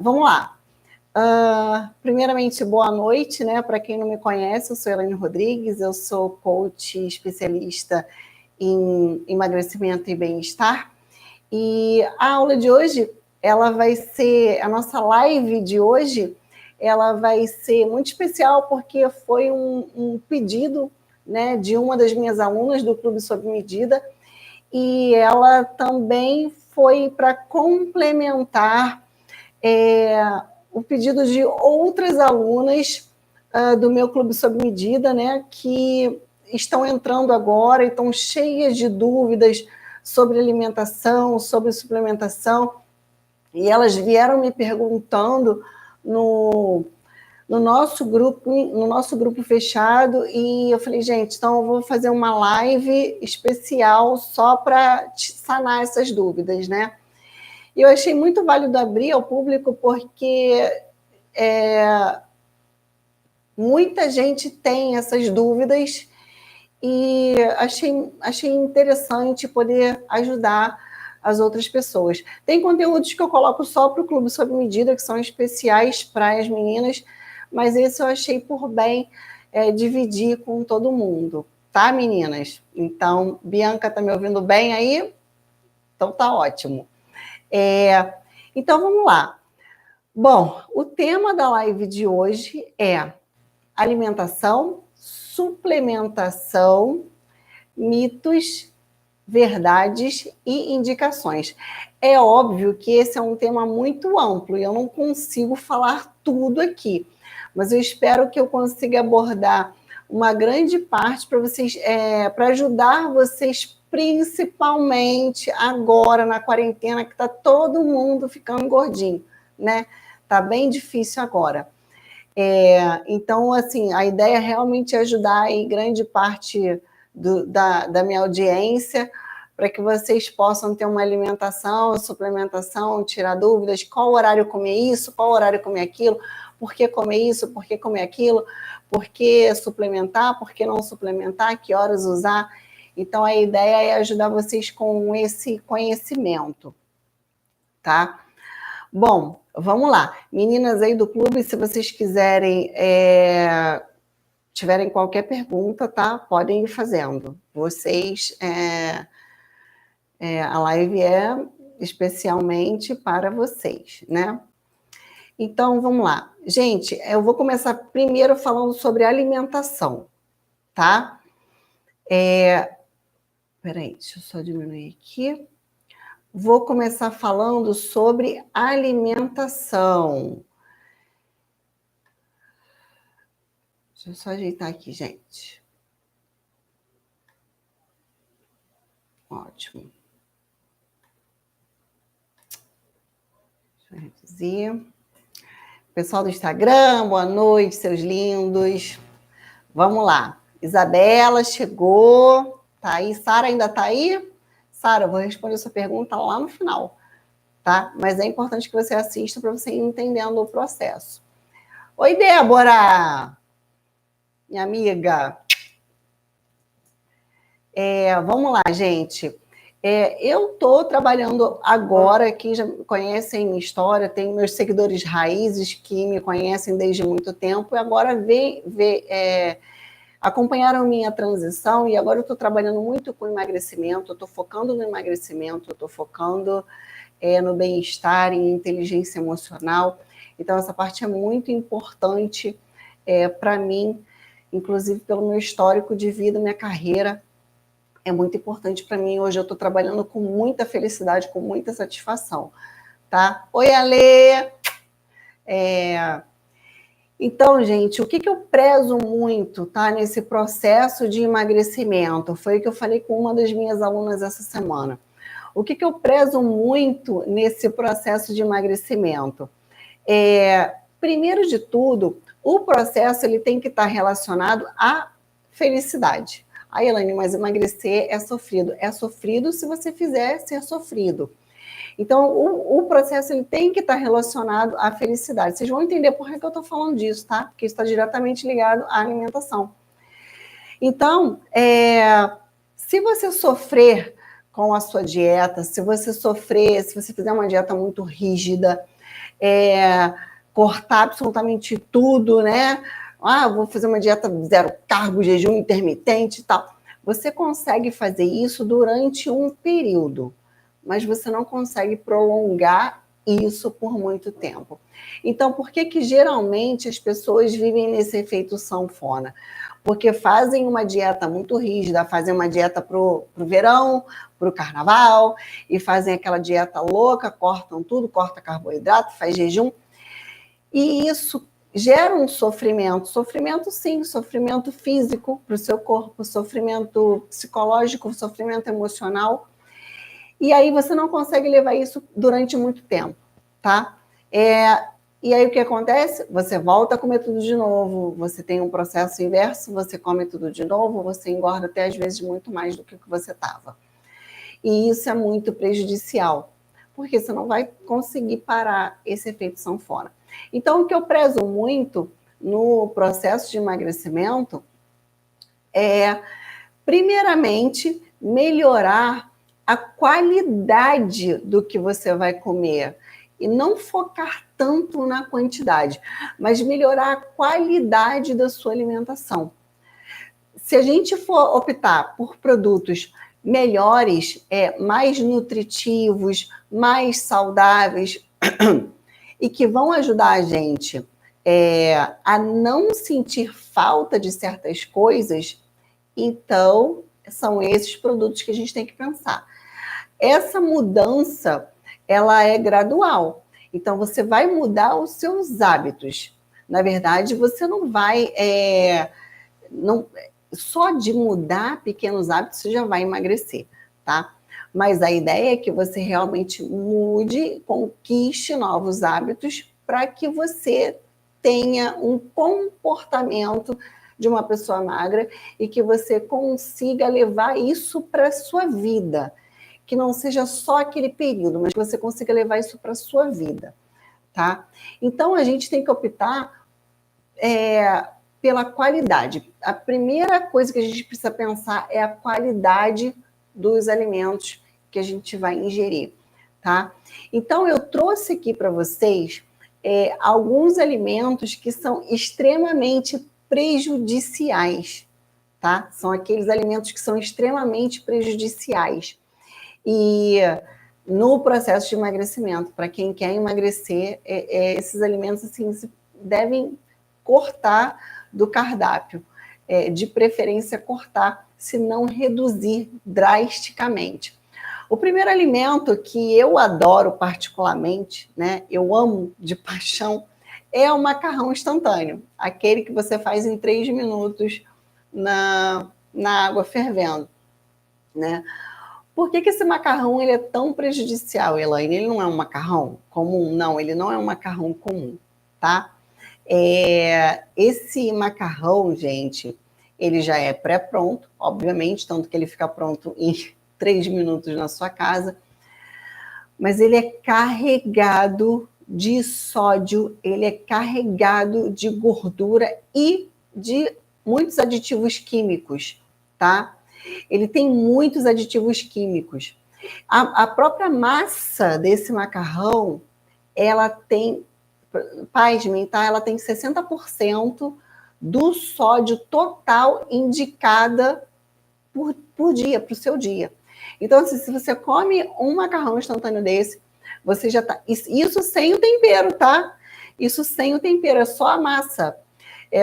vamos lá. Primeiramente, boa noite, né? Para quem não me conhece, eu sou Elaine Rodrigues, eu sou coach especialista em emagrecimento e bem-estar. E a aula de hoje, ela vai ser, a nossa live de hoje, ela vai ser muito especial porque foi um pedido, né, de uma das minhas alunas do Clube Sob Medida, e ela também foi para complementar o pedido de outras alunas do meu Clube Sob Medida, né, que estão entrando agora e estão cheias de dúvidas sobre alimentação, sobre suplementação, e elas vieram me perguntando no nosso grupo fechado, e eu falei, gente, então eu vou fazer uma live especial só para sanar essas dúvidas, né? E eu achei muito válido abrir ao público porque muita gente tem essas dúvidas e achei interessante poder ajudar as outras pessoas. Tem conteúdos que eu coloco só para o Clube Sob Medida, que são especiais para as meninas, mas esse eu achei por bem dividir com todo mundo, tá, meninas? Então, Bianca, está me ouvindo bem aí? Então tá ótimo. Então, vamos lá. Bom, o tema da live de hoje é alimentação, suplementação, mitos, verdades e indicações. É óbvio que esse é um tema muito amplo e eu não consigo falar tudo aqui, mas eu espero que eu consiga abordar uma grande parte para vocês, para ajudar vocês, principalmente agora na quarentena, que está todo mundo ficando gordinho, né? Tá bem difícil agora. Então, assim, a ideia é realmente ajudar aí grande parte da minha audiência para que vocês possam ter uma alimentação, suplementação, tirar dúvidas, qual horário comer isso, qual horário comer aquilo, por que comer isso, por que comer aquilo, por que suplementar, por que não suplementar, que horas usar. Então, a ideia é ajudar vocês com esse conhecimento, tá? Bom, vamos lá. Meninas aí do clube, se vocês quiserem, tiverem qualquer pergunta, tá? Podem ir fazendo. Vocês, a live é especialmente para vocês, né? Então, vamos lá. Gente, eu vou começar primeiro falando sobre alimentação, tá? Peraí, deixa eu só diminuir aqui. Vou começar falando sobre alimentação. Deixa eu só ajeitar aqui, gente. Ótimo. Deixa eu reduzir. Pessoal do Instagram, boa noite, seus lindos. Vamos lá. Isabela chegou. Tá aí. Sara ainda tá aí? Sara, eu vou responder sua pergunta lá no final, tá? Mas é importante que você assista para você ir entendendo o processo. Oi, Débora! Minha amiga. Vamos lá, gente. Eu estou trabalhando agora, quem já conhecem minha história, tem meus seguidores raízes que me conhecem desde muito tempo, e agora acompanharam minha transição, e agora eu estou trabalhando muito com emagrecimento, eu estou focando no emagrecimento, eu estou focando no bem-estar, em inteligência emocional. Então, essa parte é muito importante para mim, inclusive pelo meu histórico de vida, minha carreira, é muito importante para mim. Hoje eu estou trabalhando com muita felicidade, com muita satisfação, tá? Oi, Alê! Então, gente, o que eu prezo muito, tá, nesse processo de emagrecimento? Foi o que eu falei com uma das minhas alunas essa semana. O que eu prezo muito nesse processo de emagrecimento? Primeiro de tudo, o processo ele tem que estar relacionado à felicidade. Aí, Elaine, mas emagrecer é sofrido. É sofrido se você fizer ser sofrido. Então, o processo ele tem que estar relacionado à felicidade. Vocês vão entender por que eu estou falando disso, tá? Porque isso está diretamente ligado à alimentação. Então, se você sofrer com a sua dieta, se você fizer uma dieta muito rígida, cortar absolutamente tudo, né? Vou fazer uma dieta zero carbo, jejum intermitente e tal. Você consegue fazer isso durante um período, mas você não consegue prolongar isso por muito tempo. Então, por que geralmente as pessoas vivem nesse efeito sanfona? Porque fazem uma dieta muito rígida, fazem uma dieta para o verão, para o carnaval, e fazem aquela dieta louca, cortam tudo, corta carboidrato, faz jejum, e isso gera um sofrimento sim, sofrimento físico para o seu corpo, sofrimento psicológico, sofrimento emocional, e aí você não consegue levar isso durante muito tempo, tá? E aí o que acontece? Você volta a comer tudo de novo, você tem um processo inverso, você come tudo de novo, você engorda até às vezes muito mais do que você estava. E isso é muito prejudicial, porque você não vai conseguir parar esse efeito sanfona. Então, o que eu prezo muito no processo de emagrecimento é, primeiramente, melhorar a qualidade do que você vai comer. E não focar tanto na quantidade, mas melhorar a qualidade da sua alimentação. Se a gente for optar por produtos melhores, mais nutritivos, mais saudáveis, e que vão ajudar a gente a não sentir falta de certas coisas, então são esses produtos que a gente tem que pensar. Essa mudança, ela é gradual. Então, você vai mudar os seus hábitos. Na verdade, você não vai... só de mudar pequenos hábitos, você já vai emagrecer, tá? Mas a ideia é que você realmente mude, conquiste novos hábitos para que você tenha um comportamento de uma pessoa magra e que você consiga levar isso para a sua vida. Que não seja só aquele período, mas que você consiga levar isso para a sua vida, tá? Então, a gente tem que optar pela qualidade. A primeira coisa que a gente precisa pensar é a qualidade dos alimentos que a gente vai ingerir, tá? Então, eu trouxe aqui para vocês alguns alimentos que são extremamente prejudiciais, tá? São aqueles alimentos que são extremamente prejudiciais. E no processo de emagrecimento, para quem quer emagrecer, esses alimentos assim, devem cortar do cardápio, de preferência cortar, se não reduzir drasticamente. O primeiro alimento que eu adoro particularmente, né, eu amo de paixão, é o macarrão instantâneo, aquele que você faz em 3 minutos na água fervendo, né? Por que esse macarrão ele é tão prejudicial, Elaine? Ele não é um macarrão comum? Não, ele não é um macarrão comum, tá? Esse macarrão, gente, ele já é pré-pronto, obviamente, tanto que ele fica pronto em 3 minutos na sua casa, mas ele é carregado de sódio, ele é carregado de gordura e de muitos aditivos químicos, tá? Ele tem muitos aditivos químicos. A própria massa desse macarrão, ela tem, pasmem, tá? Ela tem 60% do sódio total indicada por dia, para o seu dia. Então, se você come um macarrão instantâneo desse, você já tá... Isso sem o tempero, tá? Isso sem o tempero, é só a massa.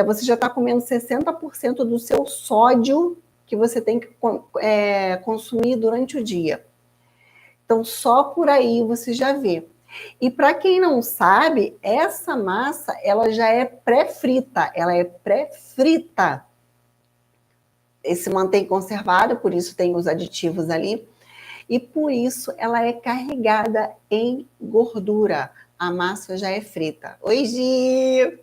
Você já está comendo 60% do seu sódio que você tem que consumir durante o dia. Então, só por aí você já vê. E para quem não sabe, essa massa, ela já é pré-frita. Ela é pré-frita. Se mantém conservada, por isso tem os aditivos ali. E por isso ela é carregada em gordura. A massa já é frita. Oi, Gi!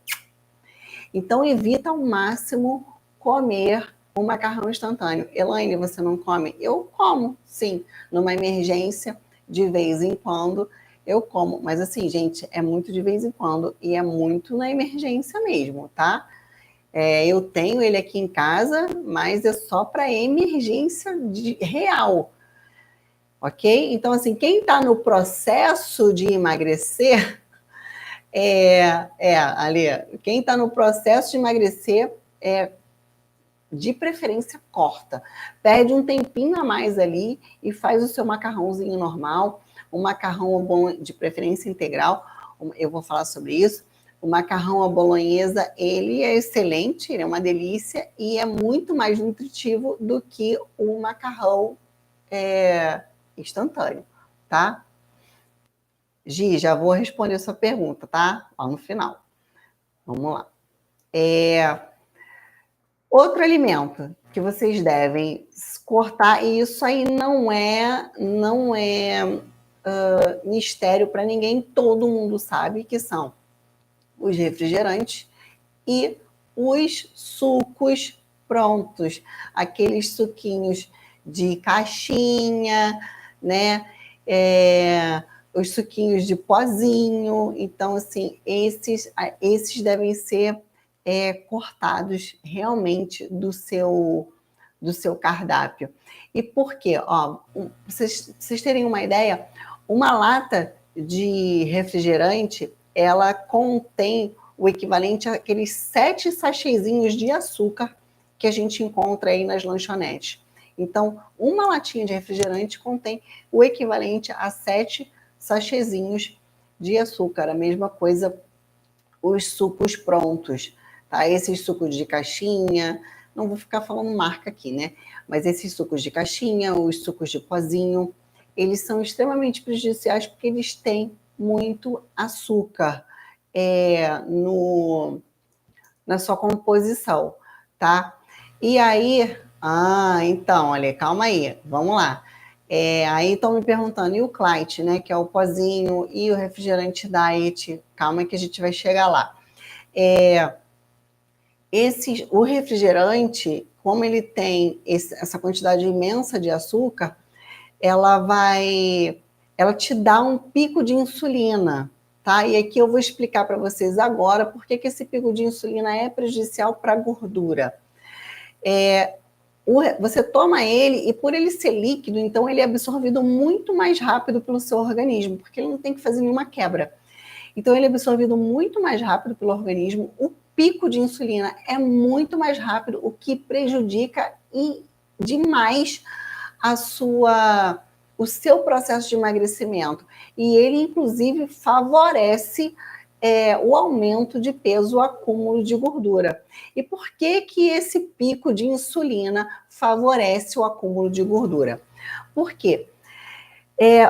Então, evita ao máximo comer um macarrão instantâneo. Elaine, você não come? Eu como, sim. Numa emergência, de vez em quando, eu como. Mas assim, gente, é muito de vez em quando e é muito na emergência mesmo, tá? Eu tenho ele aqui em casa, mas é só para emergência real. Ok? Então, assim, quem está no processo de emagrecer, Ali, quem está no processo de emagrecer, de preferência, corta. Perde um tempinho a mais ali e faz o seu macarrãozinho normal, um macarrão bom, de preferência integral, eu vou falar sobre isso. O macarrão à bolonhesa, ele é excelente, ele é uma delícia e é muito mais nutritivo do que o macarrão instantâneo, tá? Gi, já vou responder a sua pergunta, tá? Lá no final. Vamos lá. Outro alimento que vocês devem cortar, e isso aí não é mistério para ninguém, todo mundo sabe que são os refrigerantes e os sucos prontos, aqueles suquinhos de caixinha, né? Os suquinhos de pozinho. Então, assim, esses devem ser cortados realmente do seu cardápio. E por quê? Ó, vocês terem uma ideia, uma lata de refrigerante, ela contém o equivalente àqueles 7 sachêzinhos de açúcar que a gente encontra aí nas lanchonetes. Então, uma latinha de refrigerante contém o equivalente a 7 sachêzinhos de açúcar. A mesma coisa os sucos prontos, tá? Esses sucos de caixinha, não vou ficar falando marca aqui, né? Mas esses sucos de caixinha, os sucos de pozinho, eles são extremamente prejudiciais porque eles têm muito açúcar na sua composição, tá? E aí, então, olha, calma aí, vamos lá. Aí estão me perguntando, e o Clyde, né, que é o pozinho, e o refrigerante diet, calma que a gente vai chegar lá. O refrigerante, como ele tem essa quantidade imensa de açúcar, ela te dá um pico de insulina, tá? E aqui eu vou explicar para vocês agora por que esse pico de insulina é prejudicial para a gordura. Você toma ele e por ele ser líquido, então ele é absorvido muito mais rápido pelo seu organismo, porque ele não tem que fazer nenhuma quebra. Então ele é absorvido muito mais rápido pelo organismo, o pico de insulina é muito mais rápido, o que prejudica demais o seu processo de emagrecimento. E ele, inclusive, favorece o aumento de peso, o acúmulo de gordura. E por que esse pico de insulina favorece o acúmulo de gordura? Por quê?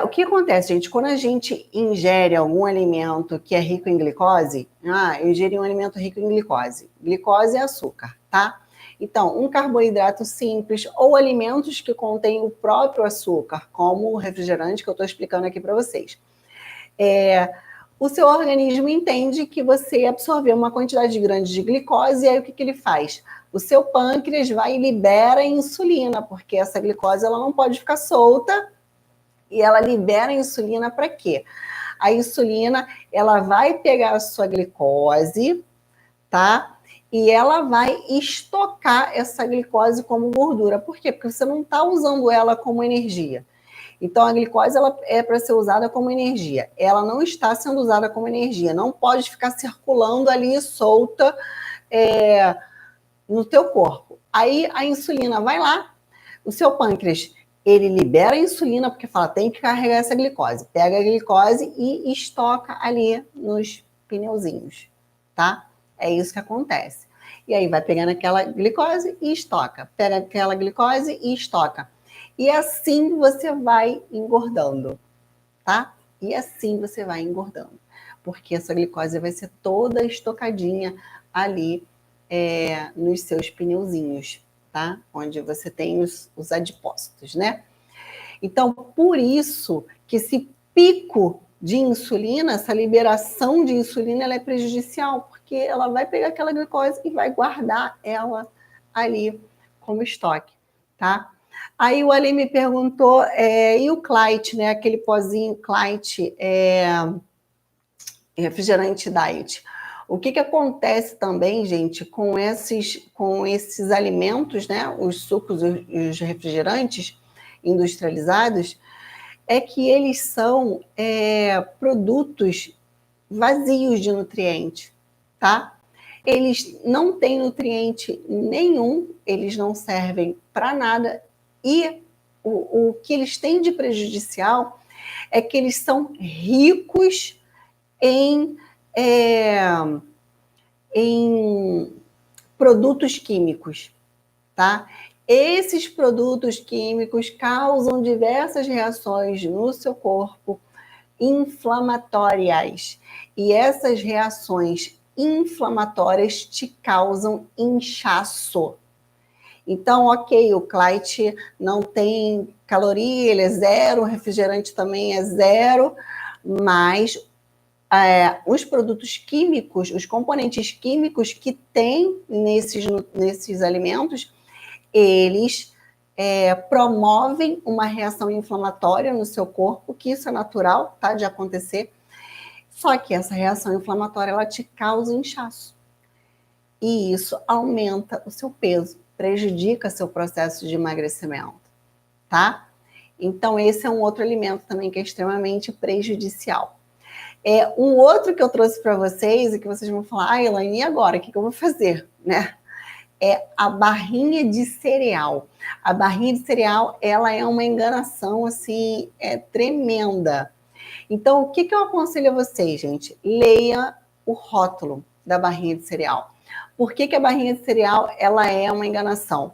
O que acontece, gente? Quando a gente ingere algum alimento que é rico em glicose, eu ingeri um alimento rico em glicose. Glicose é açúcar, tá? Então, um carboidrato simples ou alimentos que contêm o próprio açúcar, como o refrigerante que eu estou explicando aqui para vocês. O seu organismo entende que você absorveu uma quantidade grande de glicose e aí o que ele faz? O seu pâncreas vai e libera insulina, porque essa glicose ela não pode ficar solta e ela libera insulina para quê? A insulina, ela vai pegar a sua glicose, tá? E ela vai estocar essa glicose como gordura. Por quê? Porque você não está usando ela como energia. Então, a glicose ela é para ser usada como energia. Ela não está sendo usada como energia. Não pode ficar circulando ali solta no teu corpo. Aí, a insulina vai lá, o seu pâncreas, ele libera a insulina, porque fala, tem que carregar essa glicose. Pega a glicose e estoca ali nos pneuzinhos, tá? É isso que acontece. E aí vai pegando aquela glicose e estoca. Pega aquela glicose e estoca. E assim você vai engordando, tá? E assim você vai engordando. Porque essa glicose vai ser toda estocadinha ali nos seus pneuzinhos, tá? Onde você tem os adipócitos, né? Então, por isso que esse pico de insulina, essa liberação de insulina, ela é prejudicial, porque ela vai pegar aquela glicose e vai guardar ela ali como estoque, tá? Aí o Ali me perguntou, e o Clyde, né? Aquele pozinho Clyde, refrigerante diet. O que acontece também, gente, com esses alimentos, né? Os sucos e os refrigerantes industrializados, é que eles são produtos vazios de nutriente, tá? Eles não têm nutriente nenhum, eles não servem para nada, e o que eles têm de prejudicial é que eles são ricos em produtos químicos, tá? Esses produtos químicos causam diversas reações no seu corpo, inflamatórias. E essas reações inflamatórias te causam inchaço. Então, ok, o Clyde não tem caloria, ele é zero, o refrigerante também é zero, mas os produtos químicos, os componentes químicos que tem nesses alimentos, eles promovem uma reação inflamatória no seu corpo, que isso é natural, tá, de acontecer, só que essa reação inflamatória, ela te causa inchaço. E isso aumenta o seu peso, prejudica seu processo de emagrecimento, tá? Então, esse é um outro alimento também que é extremamente prejudicial. Um outro que eu trouxe para vocês e que vocês vão falar, Elaine, e agora? O que eu vou fazer? Né? É a barrinha de cereal. A barrinha de cereal, ela é uma enganação, assim, tremenda. Então, o que eu aconselho a vocês, gente? Leia o rótulo da barrinha de cereal. Por que a barrinha de cereal, ela é uma enganação?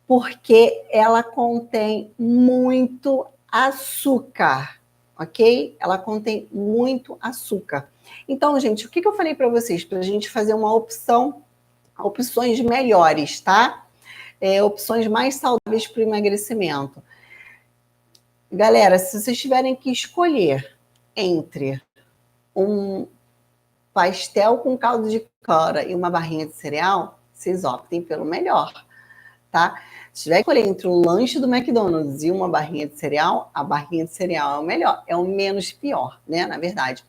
Porque ela contém muito açúcar, ok? Ela contém muito açúcar. Então, gente, o que eu falei para vocês? Para a gente fazer uma opções melhores, tá? Opções mais saudáveis para o emagrecimento. Galera, se vocês tiverem que escolher entre um pastel com caldo de cana e uma barrinha de cereal, vocês optem pelo melhor, tá? Se tiver que escolher entre um lanche do McDonald's e uma barrinha de cereal, a barrinha de cereal é o melhor, é o menos pior, né, na verdade.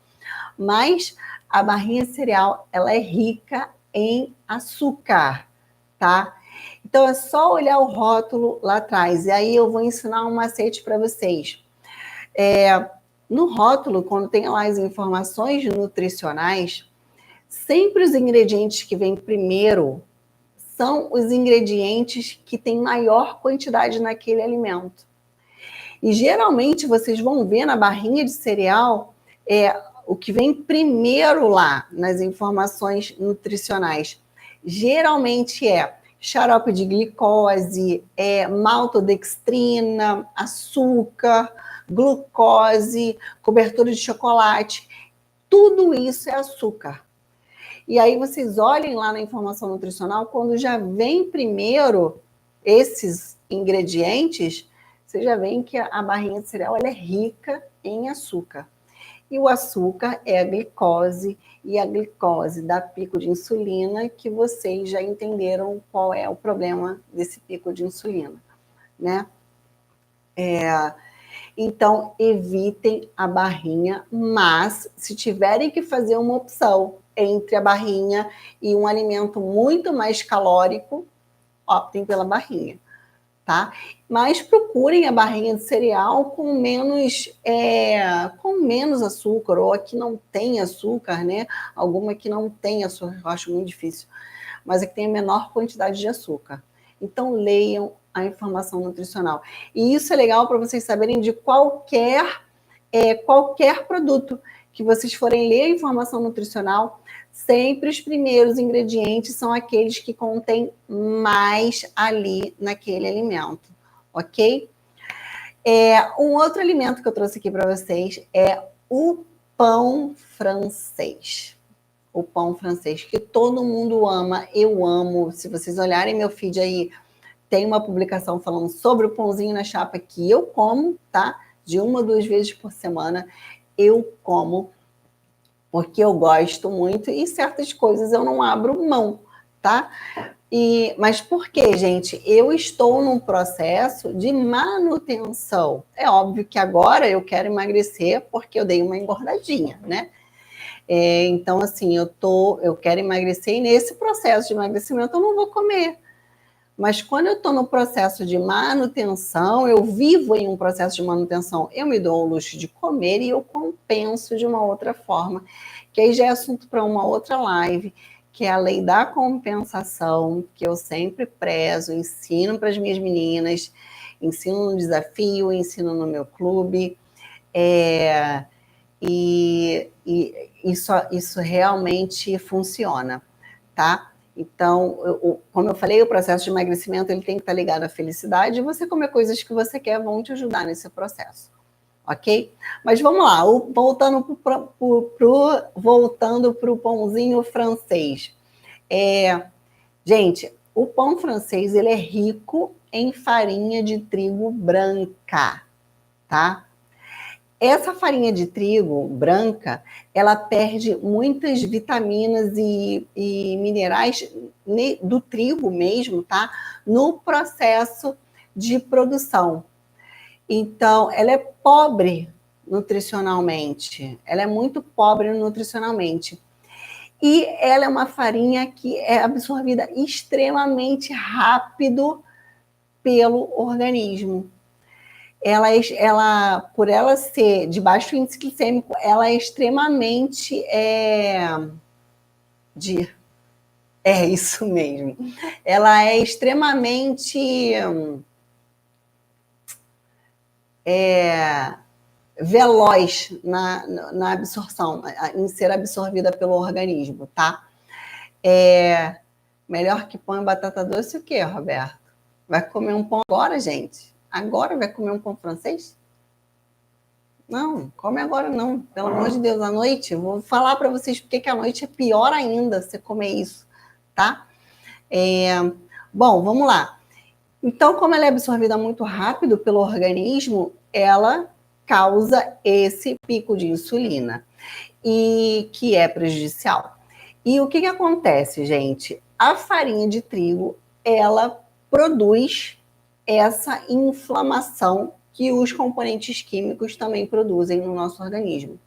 Mas a barrinha de cereal, ela é rica em açúcar, tá? Então é só olhar o rótulo lá atrás, e aí eu vou ensinar um macete para vocês. No rótulo, quando tem lá as informações nutricionais, sempre os ingredientes que vêm primeiro são os ingredientes que têm maior quantidade naquele alimento. E geralmente vocês vão ver na barrinha de cereal o que vem primeiro lá nas informações nutricionais. Geralmente é xarope de glicose, maltodextrina, açúcar, glucose, cobertura de chocolate. Tudo isso é açúcar. E aí vocês olhem lá na informação nutricional, quando já vem primeiro esses ingredientes, vocês já veem que a barrinha de cereal ela é rica em açúcar. E o açúcar é a glicose, e a glicose dá pico de insulina, que vocês já entenderam qual é o problema desse pico de insulina, né? Então, evitem a barrinha, mas se tiverem que fazer uma opção entre a barrinha e um alimento muito mais calórico, optem pela barrinha, tá? Mas procurem a barrinha de cereal com menos açúcar, ou a que não tem açúcar, né? Alguma que não tem açúcar, eu acho muito difícil, mas é que tem a menor quantidade de açúcar. Então, leiam a informação nutricional. E isso é legal para vocês saberem de qualquer produto que vocês forem ler a informação nutricional, sempre os primeiros ingredientes são aqueles que contêm mais ali naquele alimento, ok? Um outro alimento que eu trouxe aqui para vocês é o pão francês. O pão francês, que todo mundo ama, eu amo. Se vocês olharem meu feed aí, tem uma publicação falando sobre o pãozinho na chapa que eu como, tá? De 1 ou 2 vezes por semana eu como, porque eu gosto muito, e certas coisas eu não abro mão, tá? Mas por quê, gente? Eu estou num processo de manutenção. É óbvio que agora eu quero emagrecer porque eu dei uma engordadinha, né? Então, assim, eu quero emagrecer, e nesse processo de emagrecimento eu não vou comer. Mas quando eu estou no processo de manutenção, eu vivo em um processo de manutenção, eu me dou o luxo de comer e eu compenso de uma outra forma, que aí já é assunto para uma outra live, que é a lei da compensação, que eu sempre prezo, ensino para as minhas meninas, ensino no desafio, ensino no meu clube, e isso realmente funciona, tá? Então, como eu falei, o processo de emagrecimento ele tem que estar ligado à felicidade, e você comer coisas que você quer vão te ajudar nesse processo, ok? Mas vamos lá, voltando para o pãozinho francês. Gente, o pão francês ele é rico em farinha de trigo branca, tá? Essa farinha de trigo branca, ela perde muitas vitaminas e minerais do trigo mesmo, tá? No processo de produção. Então, ela é pobre nutricionalmente. Ela é muito pobre nutricionalmente. E ela é uma farinha que é absorvida extremamente rápido pelo organismo. Por ela ser de baixo índice glicêmico, ela é extremamente isso mesmo. Ela é extremamente veloz na absorção, em ser absorvida pelo organismo, tá? Melhor que pão e batata doce o quê, Roberto? Vai comer um pão agora, gente? Agora vai comer um pão francês? Não, come agora não, pelo amor de Deus, à noite. Vou falar para vocês porque que à noite é pior ainda você comer isso, tá? Bom, vamos lá. Então, como ela é absorvida muito rápido pelo organismo, ela causa esse pico de insulina, e que é prejudicial. E o que acontece, gente? A farinha de trigo, ela produz essa inflamação que os componentes químicos também produzem no nosso organismo.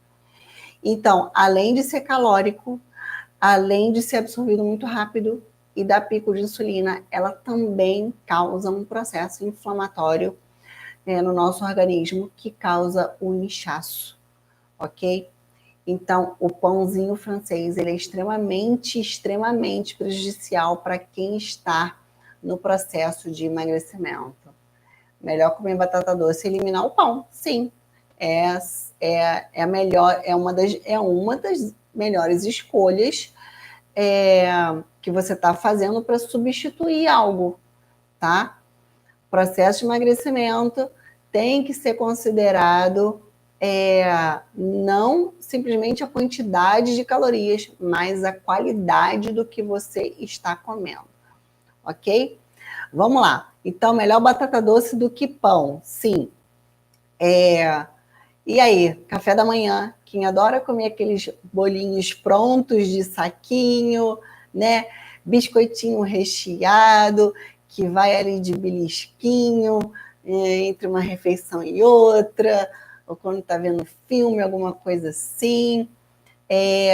Então, além de ser calórico, além de ser absorvido muito rápido e dar pico de insulina, ela também causa um processo inflamatório no nosso organismo que causa o inchaço, ok? Então, o pãozinho francês ele é extremamente prejudicial para quem está no processo de emagrecimento. Melhor comer batata doce e eliminar o pão, sim. É uma das melhores escolhas que você está fazendo para substituir algo, tá? O processo de emagrecimento tem que ser considerado não simplesmente a quantidade de calorias, mas a qualidade do que você está comendo, ok? Vamos lá. Então, melhor batata doce do que pão, sim. E aí, café da manhã, quem adora comer aqueles bolinhos prontos de saquinho, né? Biscoitinho recheado, que vai ali de belisquinho, entre uma refeição e outra, ou quando está vendo filme, alguma coisa assim. E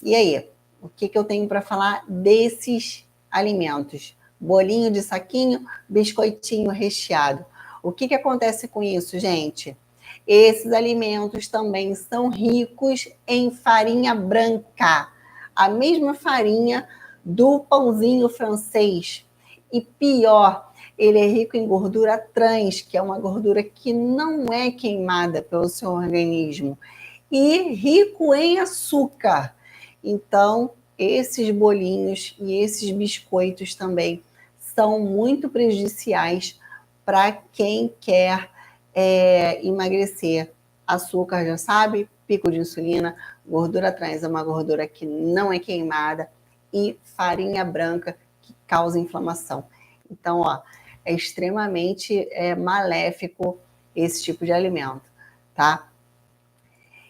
aí, o que eu tenho para falar desses alimentos? Bolinho de saquinho, biscoitinho recheado. O que acontece com isso, gente? Esses alimentos também são ricos em farinha branca, a mesma farinha do pãozinho francês. E pior, ele é rico em gordura trans, que é uma gordura que não é queimada pelo seu organismo, e rico em açúcar. Então, esses bolinhos e esses biscoitos também são muito prejudiciais para quem quer emagrecer. Açúcar, já sabe, pico de insulina, gordura trans é uma gordura que não é queimada, e farinha branca que causa inflamação. Então, é extremamente maléfico esse tipo de alimento, tá?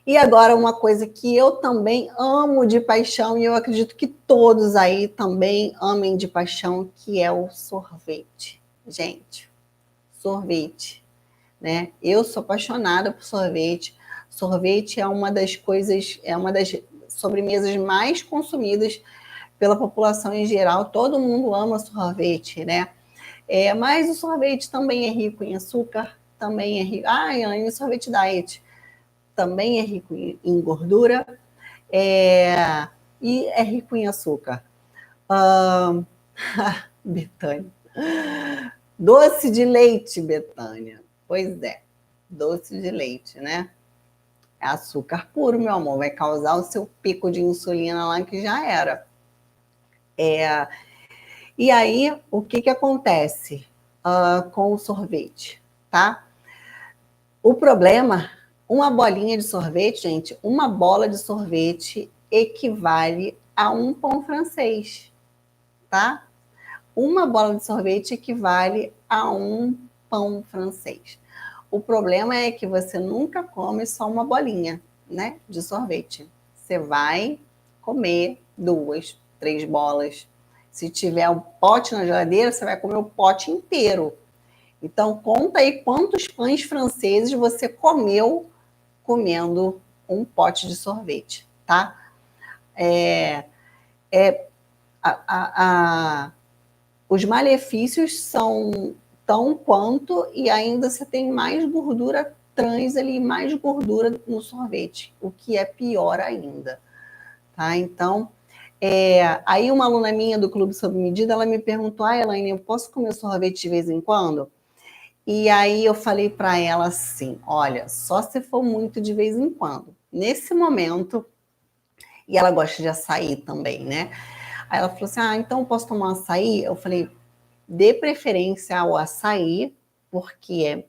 E agora uma coisa que eu também amo de paixão, e eu acredito que todos aí também amem de paixão, que é o sorvete. Gente, sorvete, né? Eu sou apaixonada por sorvete. Sorvete é uma das sobremesas mais consumidas pela população em geral, todo mundo ama sorvete, né? Mas o sorvete também é rico em açúcar, também é rico... Elaine, sorvete diet também é rico em gordura e é rico em açúcar. Betânia. Doce de leite, Betânia. Pois é, doce de leite, né? É açúcar puro, meu amor. Vai causar o seu pico de insulina lá que já era. E aí, o que acontece com o sorvete, tá? O problema, uma bolinha de sorvete, gente, uma bola de sorvete equivale a um pão francês, tá? Uma bola de sorvete equivale a um pão francês. O problema é que você nunca come só uma bolinha, né, de sorvete. Você vai comer 2, 3 bolas. Se tiver um pote na geladeira, você vai comer o pote inteiro. Então, conta aí quantos pães franceses você comeu comendo um pote de sorvete, tá? Os malefícios são tão quanto e ainda você tem mais gordura trans ali, mais gordura no sorvete, o que é pior ainda, tá? Então, aí uma aluna minha do Clube Sob Medida, ela me perguntou, Elaine, eu posso comer sorvete de vez em quando? E aí eu falei para ela assim, olha, só se for muito de vez em quando. Nesse momento, e ela gosta de açaí também, né? Aí ela falou assim, então eu posso tomar açaí? Eu falei, dê preferência ao açaí, porque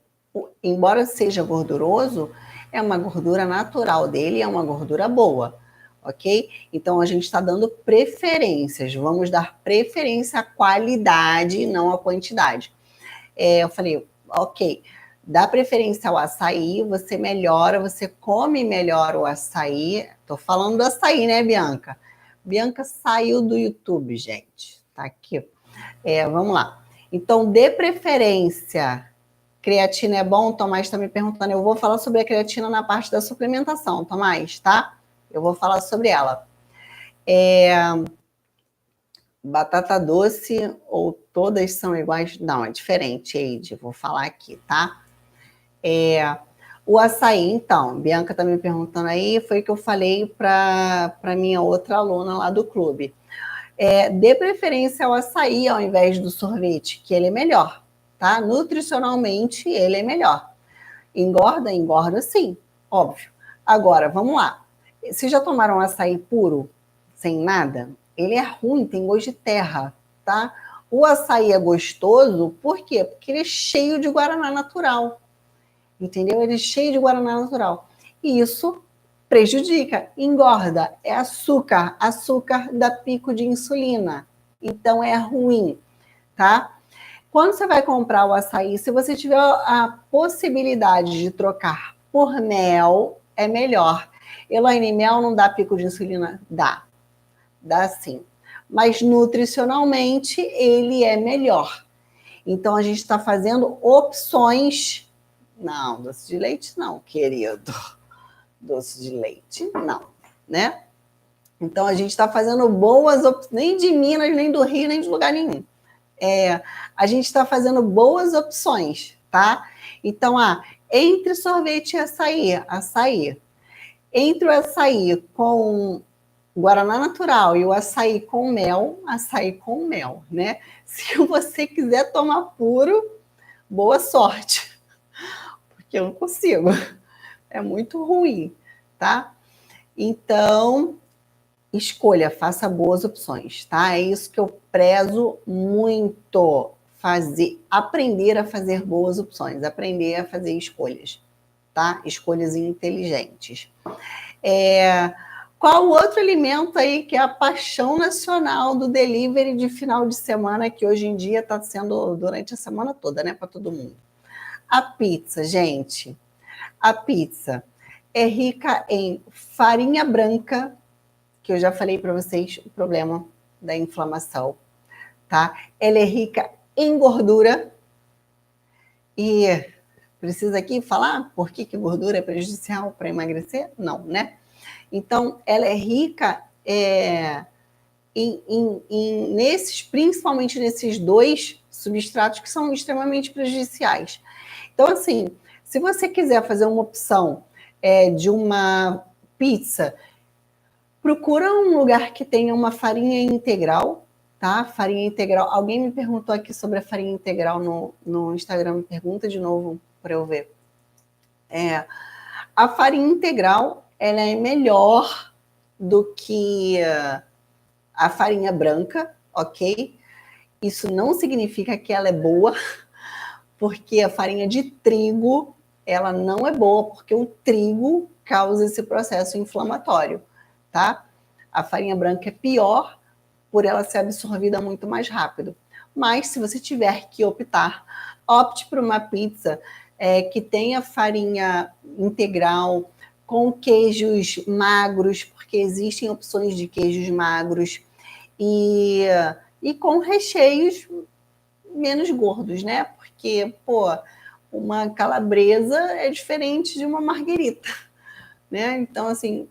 embora seja gorduroso, é uma gordura natural dele, é uma gordura boa, ok? Então a gente está dando preferências, vamos dar preferência à qualidade e não à quantidade. Eu falei, ok, dá preferência ao açaí, você melhora, você come melhor o açaí. Tô falando do açaí, né, Bianca? Bianca saiu do YouTube, gente. Tá aqui. Vamos lá. Então, dê preferência. Creatina é bom? Tomás está me perguntando. Eu vou falar sobre a creatina na parte da suplementação, Tomás, tá? Eu vou falar sobre ela. Batata doce ou todas são iguais? Não, é diferente, Eide. Vou falar aqui, tá? O açaí, então, Bianca tá me perguntando aí, foi o que eu falei para minha outra aluna lá do clube. Dê preferência ao açaí ao invés do sorvete, que ele é melhor, tá? Nutricionalmente, ele é melhor. Engorda? Engorda sim, óbvio. Agora, vamos lá. Vocês já tomaram açaí puro, sem nada? Ele é ruim, tem gosto de terra, tá? O açaí é gostoso, por quê? Porque ele é cheio de guaraná natural, entendeu? Ele é cheio de guaraná natural. E isso prejudica, engorda, é açúcar, açúcar dá pico de insulina. Então é ruim, tá? Quando você vai comprar o açaí, se você tiver a possibilidade de trocar por mel, é melhor. Elaine, mel não dá pico de insulina? Dá sim. Mas nutricionalmente ele é melhor. Então a gente está fazendo opções. Não, doce de leite não, querido. Doce de leite não, né? Então a gente está fazendo boas opções, nem de Minas, nem do Rio, nem de lugar nenhum. A gente está fazendo boas opções, tá? Então, entre sorvete e açaí. Entre o açaí com guaraná natural e o açaí com mel, né? Se você quiser tomar puro, boa sorte, porque eu não consigo. É muito ruim, tá? Então, escolha, faça boas opções, tá? É isso que eu prezo muito, aprender a fazer boas opções, aprender a fazer escolhas, tá? Escolhas inteligentes. Qual outro alimento aí que é a paixão nacional do delivery de final de semana, que hoje em dia está sendo durante a semana toda, né, para todo mundo? A pizza, gente. A pizza é rica em farinha branca, que eu já falei para vocês o problema da inflamação, tá? Ela é rica em gordura e precisa aqui falar por que gordura é prejudicial para emagrecer? Não, né? Então, ela é rica principalmente nesses dois substratos que são extremamente prejudiciais. Então, assim, se você quiser fazer uma opção de uma pizza, procura um lugar que tenha uma farinha integral, tá? Farinha integral. Alguém me perguntou aqui sobre a farinha integral no Instagram, me pergunta de novo para eu ver. A farinha integral, ela é melhor do que a farinha branca, ok? Isso não significa que ela é boa, porque a farinha de trigo, ela não é boa, porque o trigo causa esse processo inflamatório, tá? A farinha branca é pior por ela ser absorvida muito mais rápido. Mas se você tiver que optar, opte por uma pizza que tenha farinha integral, com queijos magros, porque existem opções de queijos magros, e com recheios menos gordos, né? Porque, uma calabresa é diferente de uma marguerita, né? Então, assim,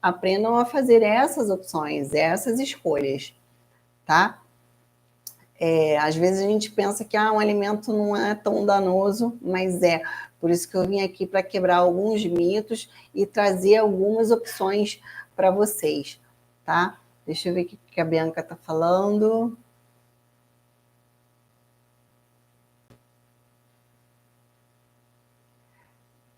aprendam a fazer essas opções, essas escolhas, tá? Às vezes a gente pensa que um alimento não é tão danoso, mas é. Por isso que eu vim aqui para quebrar alguns mitos e trazer algumas opções para vocês, tá? Deixa eu ver o que a Bianca está falando.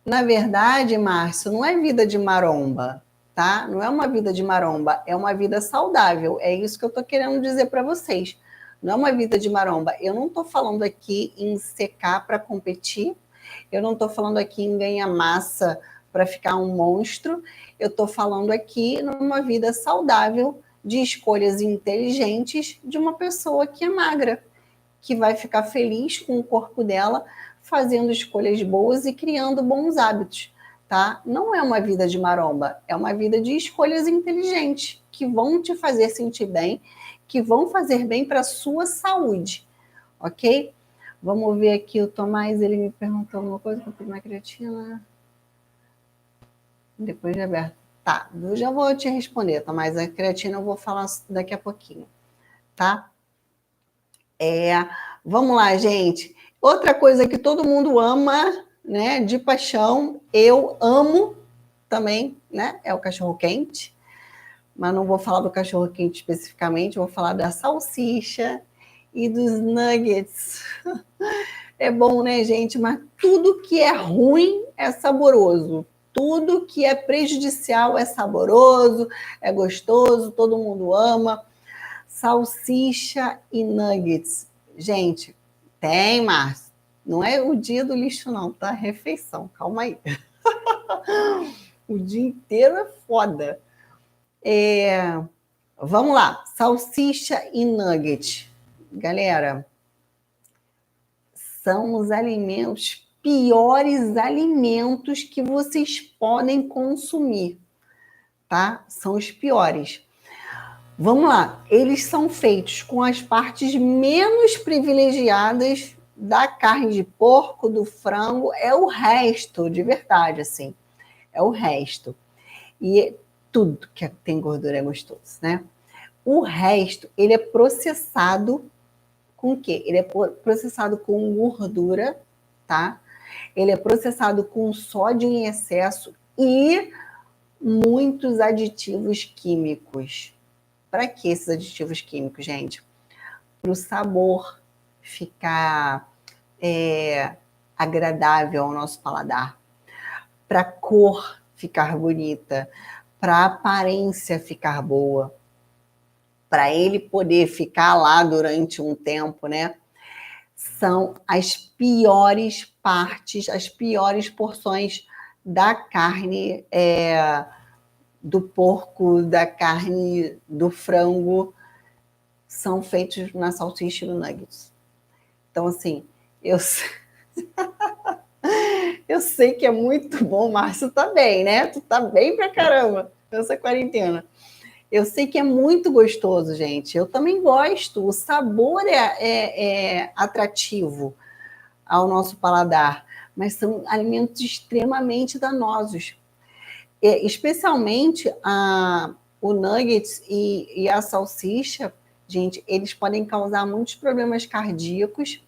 Na verdade, Márcio, não é vida de maromba, tá? Não é uma vida de maromba, é uma vida saudável. É isso que eu estou querendo dizer para vocês. Não é uma vida de maromba. Eu não estou falando aqui em secar para competir. Eu não estou falando aqui em ganhar massa para ficar um monstro. Eu estou falando aqui numa vida saudável de escolhas inteligentes de uma pessoa que é magra, que vai ficar feliz com o corpo dela, fazendo escolhas boas e criando bons hábitos, tá? Não é uma vida de maromba, é uma vida de escolhas inteligentes, que vão te fazer sentir bem, que vão fazer bem para a sua saúde, ok? Vamos ver aqui, o Tomás, ele me perguntou alguma coisa sobre a creatina. Depois de aberto. Tá, eu já vou te responder, Tomás. A creatina eu vou falar daqui a pouquinho, tá? Vamos lá, gente. Outra coisa que todo mundo ama, né, de paixão, eu amo também, né, é o cachorro-quente. Mas não vou falar do cachorro-quente especificamente, vou falar da salsicha e dos nuggets. É bom, né, gente? Mas tudo que é ruim é saboroso. Tudo que é prejudicial é saboroso, é gostoso, todo mundo ama. Salsicha e nuggets. Gente, tem, Márcio. Não é o dia do lixo, não, tá? Refeição, calma aí. O dia inteiro é foda. Vamos lá, salsicha e nugget. Galera, são os piores alimentos que vocês podem consumir, tá? São os piores. Vamos lá, eles são feitos com as partes menos privilegiadas da carne de porco, do frango, é o resto, de verdade, assim, é o resto. E tudo que tem gordura é gostoso, né? O resto, ele é processado com o quê? Ele é processado com gordura, tá? Ele é processado com sódio em excesso e muitos aditivos químicos. Para que esses aditivos químicos, gente? Para o sabor ficar agradável ao nosso paladar, para a cor ficar bonita, para a aparência ficar boa, para ele poder ficar lá durante um tempo, né? São as piores partes, as piores porções da carne do porco, da carne do frango, são feitos na salsicha e no nuggets. Então, assim, eu sei que é muito bom, Márcio tá bem, né? Tu tá bem pra caramba nessa quarentena. Eu sei que é muito gostoso, gente. Eu também gosto. O sabor é atrativo ao nosso paladar, mas são alimentos extremamente danosos. Especialmente o nuggets e a salsicha, gente, eles podem causar muitos problemas cardíacos.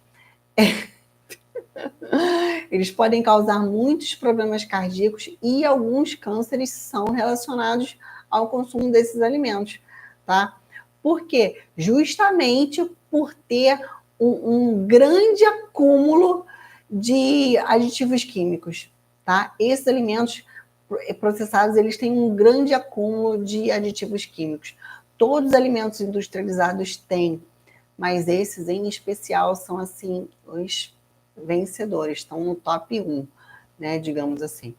Eles podem causar muitos problemas cardíacos e alguns cânceres são relacionados ao consumo desses alimentos, tá? Por quê? Justamente por ter um grande acúmulo de aditivos químicos, tá? Esses alimentos processados, eles têm um grande acúmulo de aditivos químicos. Todos os alimentos industrializados têm, mas esses em especial são, assim, os vencedores, estão no top 1, né, digamos assim.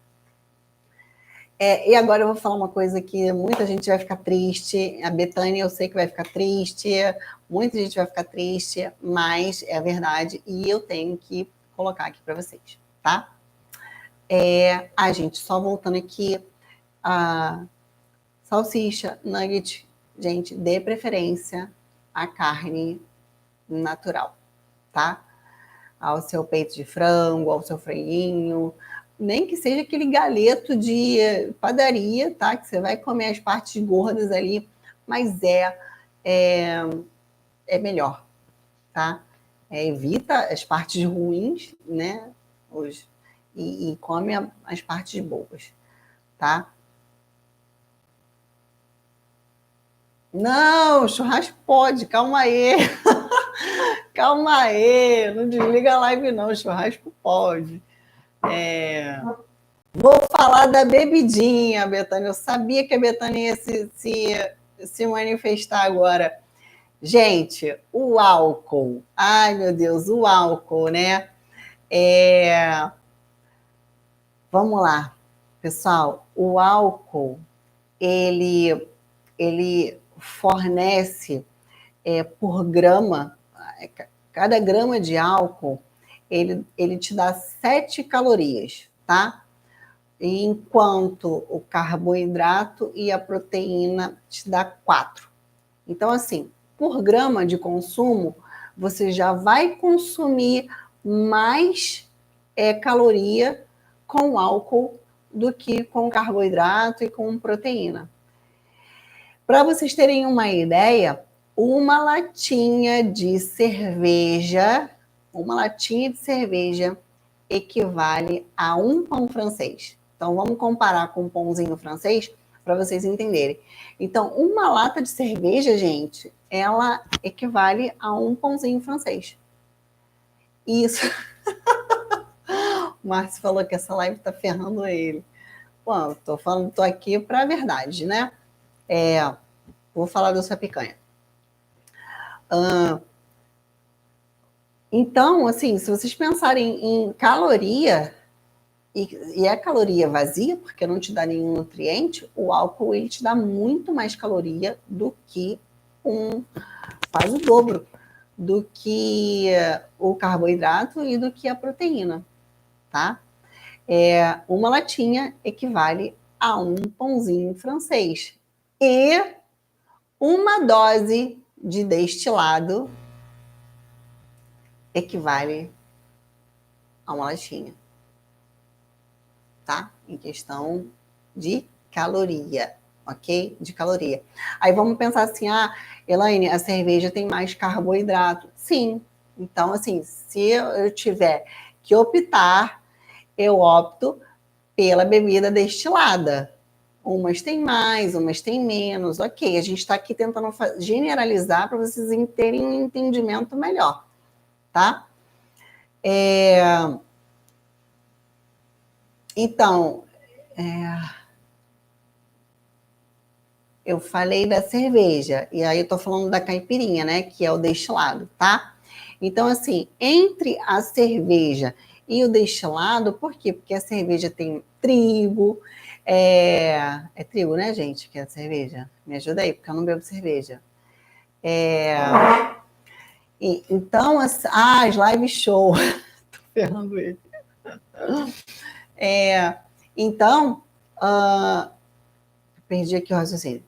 E agora eu vou falar uma coisa que muita gente vai ficar triste, a Betânia eu sei que vai ficar triste, muita gente vai ficar triste, mas é a verdade e eu tenho que colocar aqui para vocês, tá? Gente, só voltando aqui, a salsicha, nugget, gente, dê preferência à carne natural, tá? Ao seu peito de frango, ao seu franguinho, nem que seja aquele galeto de padaria, tá? Que você vai comer as partes gordas ali, mas é melhor, tá? Evita as partes ruins, né? E come as partes boas, tá? Não, churrasco pode, calma aí. Calma aí, não desliga a live não, churrasco pode. Vou falar da bebidinha, Betânia. Eu sabia que a Betânia ia se manifestar agora. Gente, o álcool. Ai, meu Deus, o álcool, né? Vamos lá, pessoal. O álcool, ele fornece por grama, cada grama de álcool, ele te dá 7 calorias, tá? Enquanto o carboidrato e a proteína te dá 4. Então, assim, por grama de consumo, você já vai consumir mais caloria com álcool do que com carboidrato e com proteína. Para vocês terem uma ideia, uma latinha de cerveja equivale a um pão francês. Então, vamos comparar com um pãozinho francês para vocês entenderem. Então, uma lata de cerveja, gente, ela equivale a um pãozinho francês. Isso. O Márcio falou que essa live tá ferrando ele. Bom, tô aqui para a verdade, né? Vou falar da sua picanha. Então, assim, se vocês pensarem em caloria, e é caloria vazia, porque não te dá nenhum nutriente, o álcool ele te dá muito mais caloria do que quase o dobro do que o carboidrato e do que a proteína, tá? Uma latinha equivale a um pãozinho francês. E uma dose de destilado equivale a uma latinha, tá? Em questão de caloria, ok? De caloria. Aí vamos pensar assim, Elaine, a cerveja tem mais carboidrato. Sim. Então, assim, se eu tiver que optar, eu opto pela bebida destilada. Umas têm mais, umas têm menos, ok. A gente está aqui tentando generalizar para vocês terem um entendimento melhor, tá? Então, eu falei da cerveja, e aí eu tô falando da caipirinha, né, que é o destilado, tá? Então, assim, entre a cerveja e o destilado, por quê? Porque a cerveja tem trigo, é trigo, né, gente, que é a cerveja? Me ajuda aí, porque eu não bebo cerveja. Então, as live show. Tô ferrando ele. Então, perdi aqui o raciocínio.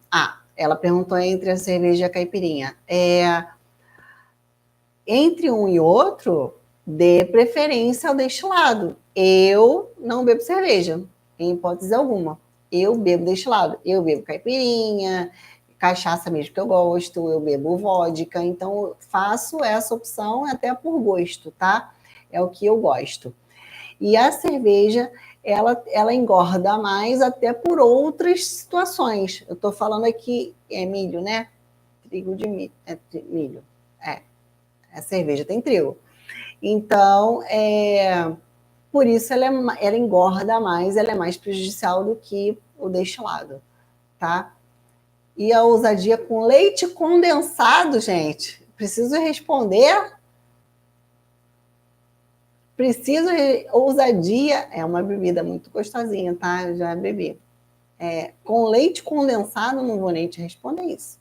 Ela perguntou entre a cerveja e a caipirinha. Entre um e outro, dê preferência ao destilado. Eu não bebo cerveja, em hipótese alguma. Eu bebo destilado, eu bebo caipirinha, cachaça mesmo que eu gosto, eu bebo vodka, então eu faço essa opção até por gosto, tá? É o que eu gosto. E a cerveja, ela engorda mais até por outras situações. Eu estou falando aqui, é milho, né? Trigo de milho. Milho. A cerveja tem trigo. Então, por isso ela engorda mais, ela é mais prejudicial do que o destilado, tá? E a ousadia com leite condensado, gente, preciso responder. Ousadia é uma bebida muito gostosinha, tá? Eu já bebi. Com leite condensado, não vou nem te responder isso.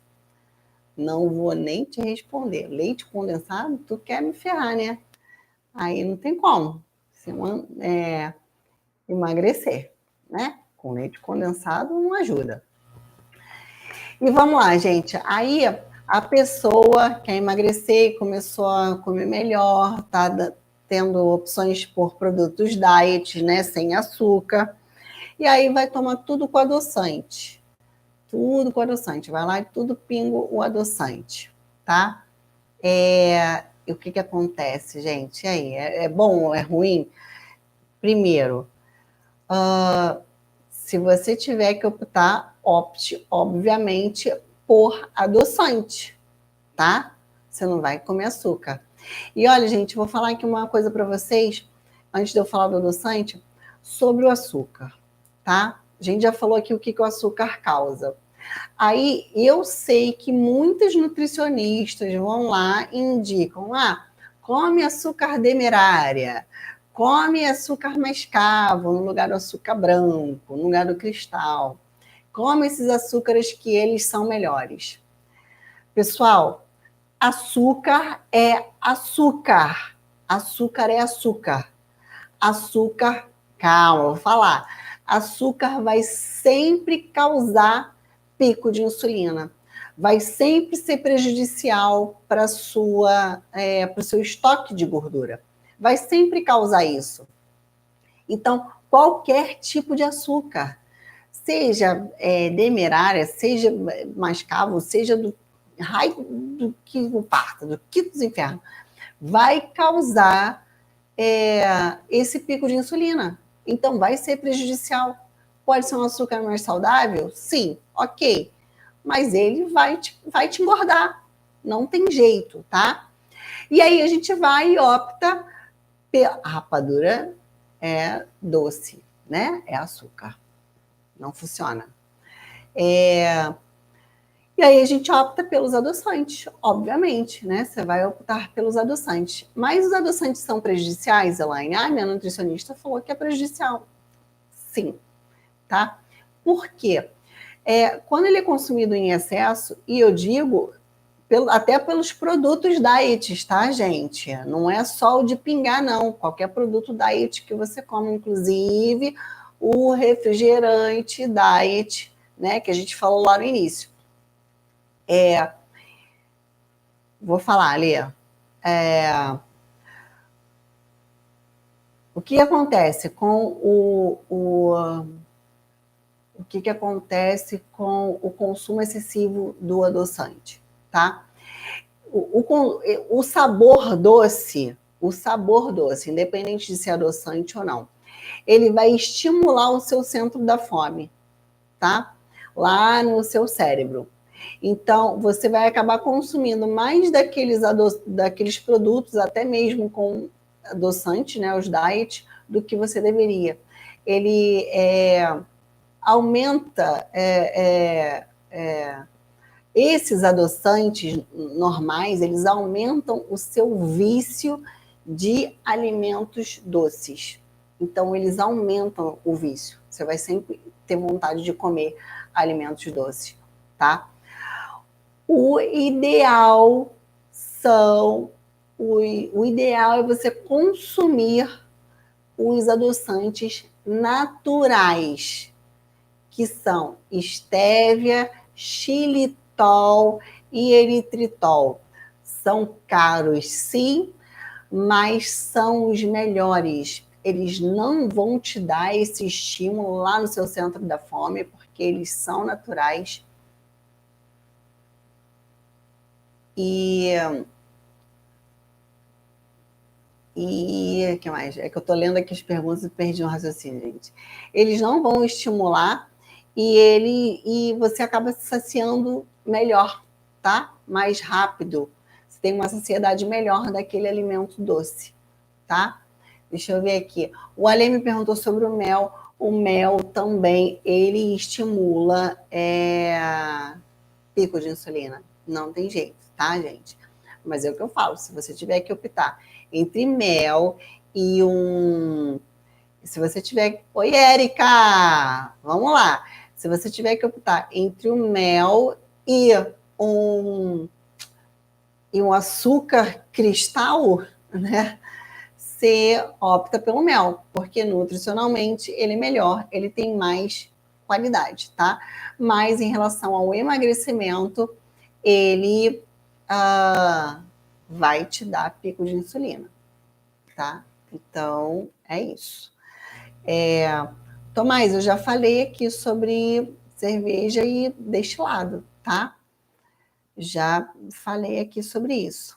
Não vou nem te responder. Leite condensado, tu quer me ferrar, né? Aí não tem como. Emagrecer, né? Com leite condensado não ajuda. E vamos lá, gente. Aí a pessoa quer emagrecer, começou a comer melhor, tá tendo opções por produtos diet, né? Sem açúcar. E aí vai tomar tudo com adoçante. Tudo com adoçante. Vai lá e tudo pinga o adoçante, tá? E o que acontece, gente? E aí, é bom ou é ruim? Primeiro, se você tiver que optar, opte, obviamente, por adoçante, tá? Você não vai comer açúcar. E olha, gente, vou falar aqui uma coisa para vocês, antes de eu falar do adoçante, sobre o açúcar, tá? A gente já falou aqui o que o açúcar causa. Aí eu sei que muitos nutricionistas vão lá e indicam: come açúcar demerária, come açúcar mascavo no lugar do açúcar branco, no lugar do cristal. Come esses açúcares que eles são melhores. Pessoal, açúcar é açúcar. Açúcar é açúcar. Açúcar, calma, vou falar. Açúcar vai sempre causar pico de insulina. Vai sempre ser prejudicial para o seu estoque de gordura. Vai sempre causar isso. Então, qualquer tipo de açúcar, seja demerária, seja mascavo, seja do raio do que o parta, do que dos infernos, vai causar esse pico de insulina. Então, vai ser prejudicial. Pode ser um açúcar mais saudável? Sim, ok. Mas ele vai te engordar. Não tem jeito, tá? E aí a gente vai e opta pela rapadura doce, né? É açúcar. Não funciona. E aí a gente opta pelos adoçantes, obviamente, né? Você vai optar pelos adoçantes. Mas os adoçantes são prejudiciais, Elaine? Minha nutricionista falou que é prejudicial. Sim, tá? Por quê? Quando ele é consumido em excesso, e eu digo até pelos produtos diet, tá, gente? Não é só o de pingar, não. Qualquer produto diet que você come, inclusive o refrigerante diet, né? Que a gente falou lá no início. Vou falar, Lê. O que acontece com o que acontece com o consumo excessivo do adoçante, tá? O sabor doce, independente de ser adoçante ou não, ele vai estimular o seu centro da fome, tá? Lá no seu cérebro. Então, você vai acabar consumindo mais daqueles produtos, até mesmo com adoçante, né, os diet, do que você deveria. Ele aumenta esses adoçantes normais, eles aumentam o seu vício de alimentos doces. Então, eles aumentam o vício. Você vai sempre ter vontade de comer alimentos doces, tá? O ideal é você consumir os adoçantes naturais, que são estévia, xilitol e eritritol. São caros, sim, mas são os melhores. eles não vão te dar esse estímulo lá no seu centro da fome, porque eles são naturais. E o que mais? É que eu estou lendo aqui as perguntas e perdi um raciocínio, gente. Eles não vão estimular e você acaba se saciando melhor, tá? Mais rápido. Você tem uma saciedade melhor daquele alimento doce, tá? Deixa eu ver aqui. O Ale me perguntou sobre o mel. O mel também, ele estimula pico de insulina. Não tem jeito, tá, gente? Mas é o que eu falo, se você tiver que optar entre mel e um... Se você tiver... Oi, Érica! Vamos lá. Se você tiver que optar entre o mel e um açúcar cristal, né? Você opta pelo mel, porque nutricionalmente ele é melhor, ele tem mais qualidade, tá? Mas em relação ao emagrecimento, ele vai te dar pico de insulina, tá? Então, é isso. Tomás, eu já falei aqui sobre cerveja e destilado, tá? Já falei aqui sobre isso.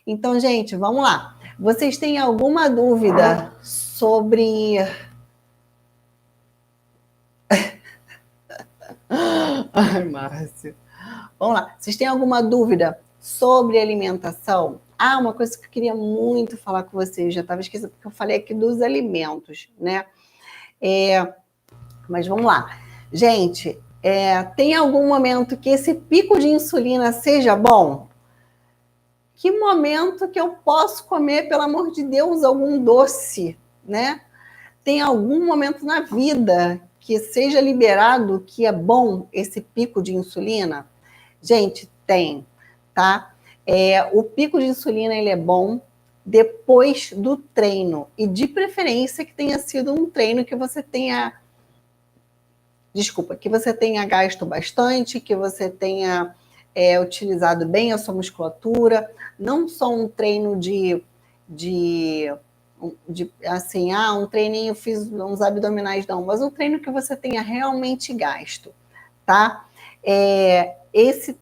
Então, gente, vamos lá. Vocês têm alguma dúvida sobre... Ai, Márcio. Vamos lá. Vocês têm alguma dúvida sobre alimentação? Ah, uma coisa que eu queria muito falar com vocês, já estava esquecendo, porque eu falei aqui dos alimentos, né? Mas vamos lá. Gente, tem algum momento que esse pico de insulina seja bom? Que momento que eu posso comer, pelo amor de Deus, algum doce, né? Tem algum momento na vida que seja liberado que é bom esse pico de insulina? Gente, tem, tá? O pico de insulina, ele é bom depois do treino, e de preferência que tenha sido um treino que você tenha... Desculpa, que você tenha gasto bastante, que você tenha utilizado bem a sua musculatura, não só um treino de assim, um treininho, fiz uns abdominais, não, mas um treino que você tenha realmente gasto, tá? Esse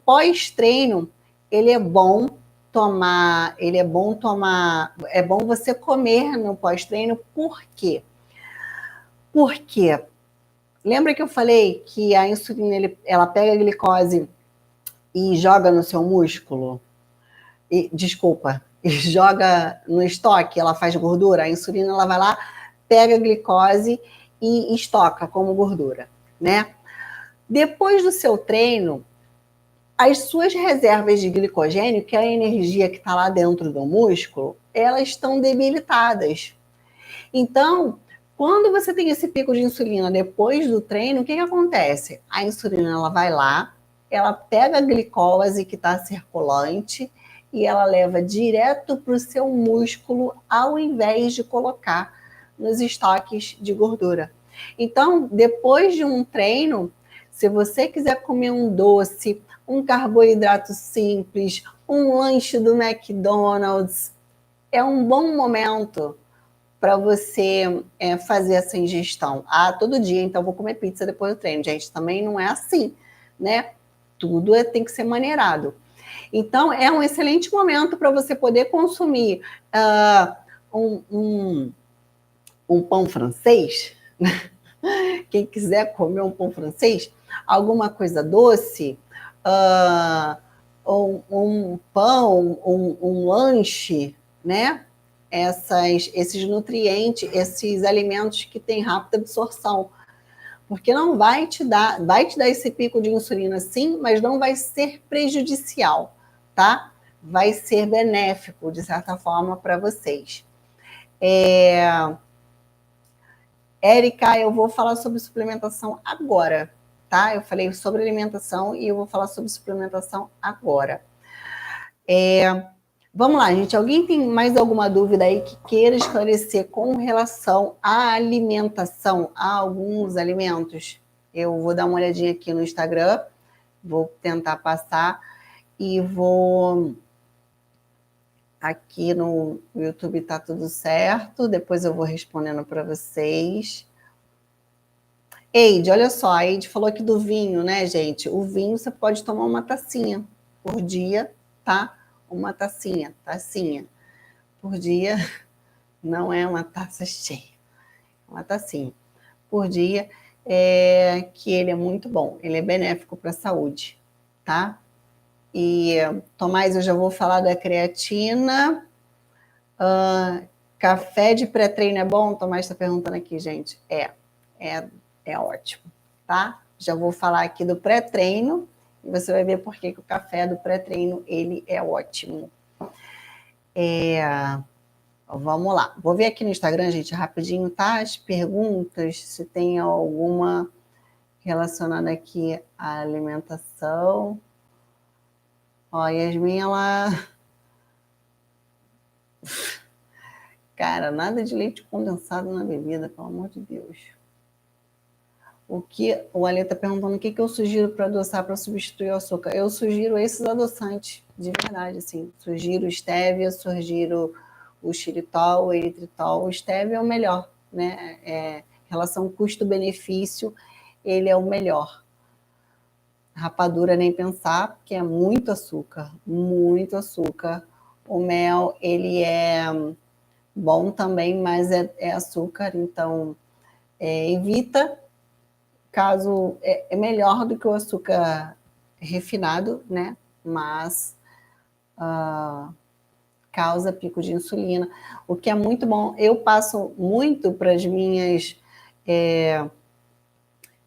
pós-treino, ele é bom tomar, é bom você comer no pós-treino, por quê? Porque lembra que eu falei que a insulina, ela pega a glicose e joga no seu músculo? Desculpa, e joga no estoque, ela faz gordura. A insulina, ela vai lá, pega a glicose e estoca como gordura, né? Depois do seu treino, as suas reservas de glicogênio, que é a energia que está lá dentro do músculo, elas estão debilitadas. Então, quando você tem esse pico de insulina depois do treino, o que acontece? A insulina, ela vai lá, ela pega a glicose que está circulante e ela leva direto para o seu músculo, ao invés de colocar nos estoques de gordura. Então, depois de um treino, se você quiser comer um doce, um carboidrato simples, um lanche do McDonald's, é um bom momento para você fazer essa ingestão. Todo dia, então vou comer pizza depois do treino. Gente, também não é assim, né? Tudo tem que ser maneirado. Então, é um excelente momento para você poder consumir um pão francês. Quem quiser comer um pão francês, alguma coisa doce, um pão, um lanche, né? Esses nutrientes, esses alimentos que têm rápida absorção. Porque não vai te dar esse pico de insulina sim, mas não vai ser prejudicial, tá? Vai ser benéfico, de certa forma, para vocês. Érica, eu vou falar sobre suplementação agora, tá? Eu falei sobre alimentação e eu vou falar sobre suplementação agora. Vamos lá, gente. Alguém tem mais alguma dúvida aí que queira esclarecer com relação à alimentação, a alguns alimentos? Eu vou dar uma olhadinha aqui no Instagram, vou tentar passar e vou Aqui no YouTube tá tudo certo, depois eu vou respondendo para vocês. Eide, olha só, a Eide falou aqui do vinho, né, gente? O vinho você pode tomar uma tacinha por dia, tá? Uma tacinha por dia, não é uma taça cheia, uma tacinha por dia, que ele é muito bom, ele é benéfico para a saúde, tá? E, Tomás, eu já vou falar da creatina. Café de pré-treino é bom? Tomás está perguntando aqui, gente. É ótimo, tá? Já vou falar aqui do pré-treino e você vai ver por que o café do pré-treino ele é ótimo. Vamos lá. Vou ver aqui no Instagram, gente, rapidinho, tá? As perguntas, se tem alguma relacionada aqui à alimentação. Ó, Yasmin, ela... Cara, nada de leite condensado na bebida, pelo amor de Deus. O Ale está perguntando o que eu sugiro para adoçar para substituir o açúcar. Eu sugiro esses adoçantes, de verdade, assim. Sugiro o stevia, sugiro o xilitol, o eritritol. O stevia é o melhor, né? Relação custo-benefício, ele é o melhor. Rapadura nem pensar, porque é muito açúcar, muito açúcar. O mel, ele é bom também, mas é açúcar, então evita. Caso é melhor do que o açúcar refinado, né? Mas causa pico de insulina, o que é muito bom. Eu passo muito para as minhas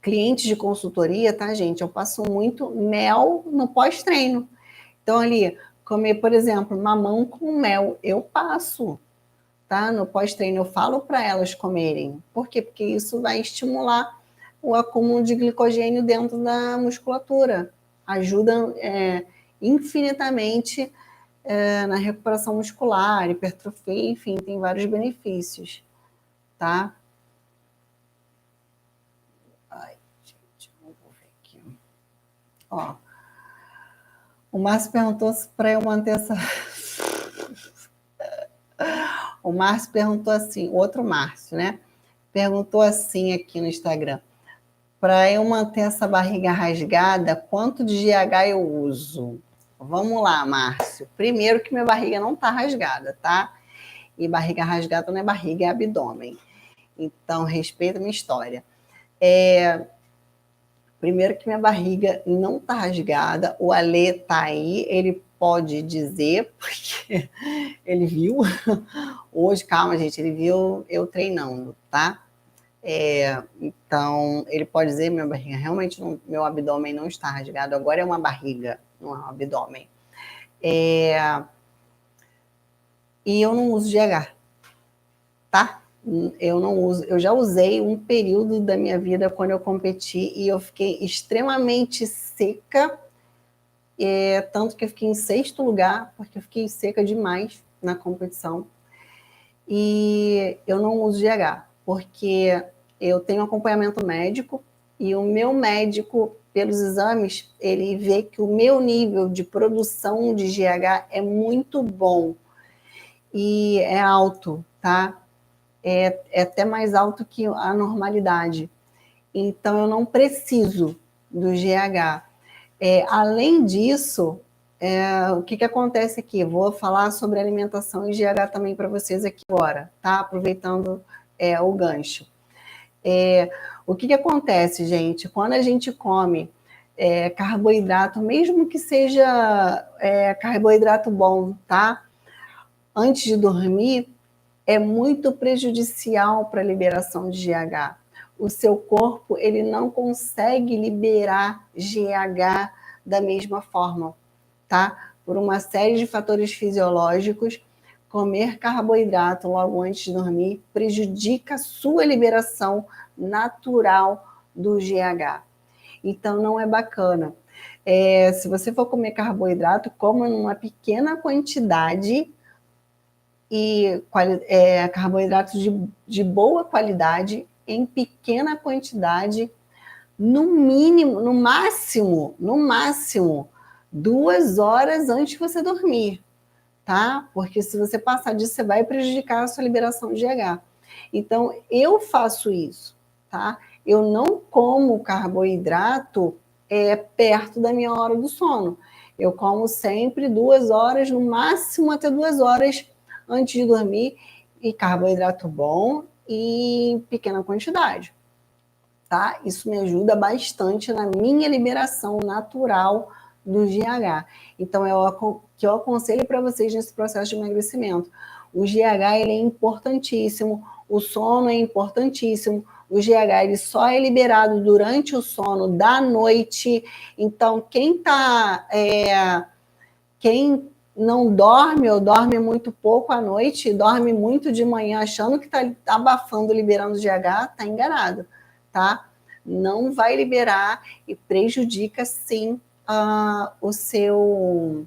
clientes de consultoria, tá, gente? Eu passo muito mel no pós-treino. Então, ali, comer, por exemplo, mamão com mel, eu passo, tá? No pós-treino, eu falo para elas comerem. Por quê? Porque isso vai estimular o acúmulo de glicogênio dentro da musculatura. Ajuda infinitamente na recuperação muscular, hipertrofia, enfim, tem vários benefícios, tá? Ai, gente, vou ver aqui. Ó, o Márcio perguntou se para eu manter essa... O Márcio perguntou assim, outro Márcio, né? Perguntou assim aqui no Instagram. Para eu manter essa barriga rasgada, quanto de GH eu uso? Vamos lá, Márcio. Primeiro que minha barriga não está rasgada, tá? E barriga rasgada não é barriga, é abdômen. Então, respeita a minha história. Primeiro que minha barriga não está rasgada, o Alê está aí, ele pode dizer, porque ele viu hoje, calma, gente, ele viu eu treinando, tá? Então, ele pode dizer, minha barriga realmente, meu abdômen não está rasgado, agora é uma barriga, não é um abdômen. E eu não uso GH, tá? Eu não uso, eu já usei um período da minha vida quando eu competi e eu fiquei extremamente seca, tanto que eu fiquei em 6º lugar, porque eu fiquei seca demais na competição. E eu não uso GH, porque eu tenho acompanhamento médico e o meu médico, pelos exames, ele vê que o meu nível de produção de GH é muito bom e é alto, tá? É até mais alto que a normalidade. Então, eu não preciso do GH. Além disso, o que acontece aqui? Vou falar sobre alimentação e GH também para vocês aqui agora, tá? Aproveitando o gancho. O que acontece, gente? Quando a gente come carboidrato, mesmo que seja carboidrato bom, tá? Antes de dormir, é muito prejudicial para a liberação de GH. O seu corpo ele não consegue liberar GH da mesma forma, tá? Por uma série de fatores fisiológicos, comer carboidrato logo antes de dormir prejudica a sua liberação natural do GH. Então, não é bacana. Se você for comer carboidrato, coma numa pequena quantidade e carboidratos de boa qualidade em pequena quantidade, no mínimo, no máximo, 2 horas antes de você dormir, tá? Porque se você passar disso, você vai prejudicar a sua liberação de GH. Então, eu faço isso, tá? Eu não como carboidrato perto da minha hora do sono. Eu como sempre 2 horas, no máximo até 2 horas antes de dormir, e carboidrato bom e em pequena quantidade, tá? Isso me ajuda bastante na minha liberação natural do GH. Então, é o que eu aconselho para vocês nesse processo de emagrecimento. O GH ele é importantíssimo, o sono é importantíssimo. O GH ele só é liberado durante o sono da noite. Então, quem não dorme ou dorme muito pouco à noite, dorme muito de manhã achando que está abafando, liberando GH, está enganado, tá? Não vai liberar e prejudica, sim, o seu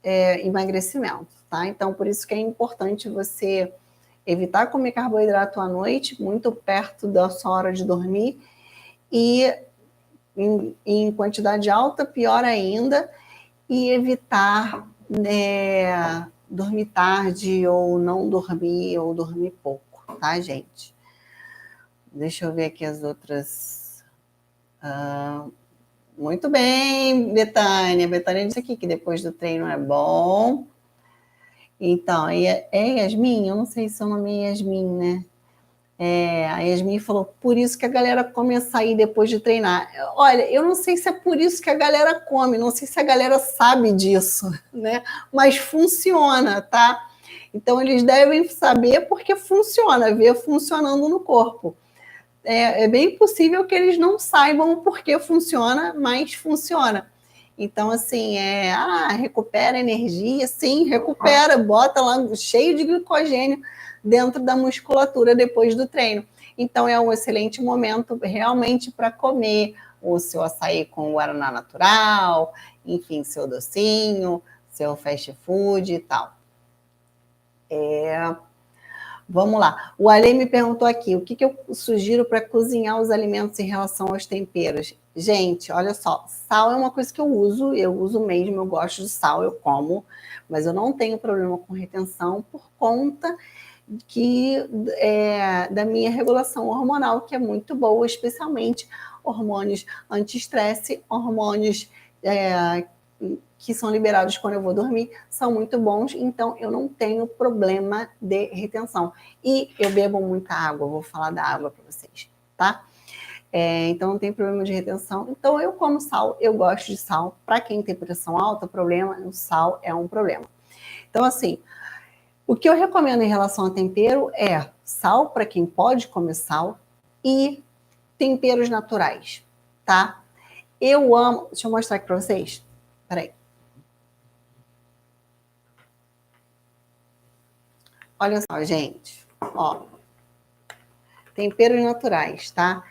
emagrecimento, tá? Então, por isso que é importante você evitar comer carboidrato à noite, muito perto da sua hora de dormir, e em quantidade alta, pior ainda, e evitar dormir tarde ou não dormir ou dormir pouco, tá, gente? Deixa eu ver aqui as outras. Muito bem, Betânia. Betânia disse aqui que depois do treino é bom. Então, é Yasmin? Eu não sei se o nome é Yasmin, né? A Yasmin falou, por isso que a galera come açaí depois de treinar. Olha, eu não sei se é por isso que a galera come, não sei se a galera sabe disso, né? Mas funciona, tá? Então, eles devem saber porque funciona, ver funcionando no corpo. É bem possível que eles não saibam o porquê funciona, mas funciona. Então, assim, recupera energia, sim, recupera, bota lá cheio de glicogênio dentro da musculatura depois do treino. Então, é um excelente momento realmente para comer o seu açaí com guaraná natural, enfim, seu docinho, seu fast food e tal. Vamos lá. O Ale me perguntou aqui, o que eu sugiro para cozinhar os alimentos em relação aos temperos? Gente, olha só, sal é uma coisa que eu uso mesmo, eu gosto de sal, eu como, mas eu não tenho problema com retenção por conta da minha regulação hormonal, que é muito boa, especialmente hormônios anti-estresse, hormônios que são liberados quando eu vou dormir, são muito bons, então eu não tenho problema de retenção. E eu bebo muita água, vou falar da água para vocês, tá? Então não tem problema de retenção. Então eu como sal, eu gosto de sal. Para quem tem pressão alta, o sal é um problema. Então, assim, o que eu recomendo em relação a tempero é sal para quem pode comer sal e temperos naturais, tá? Eu amo. Deixa eu mostrar aqui para vocês. Peraí. Olha só, gente. Ó, temperos naturais, tá?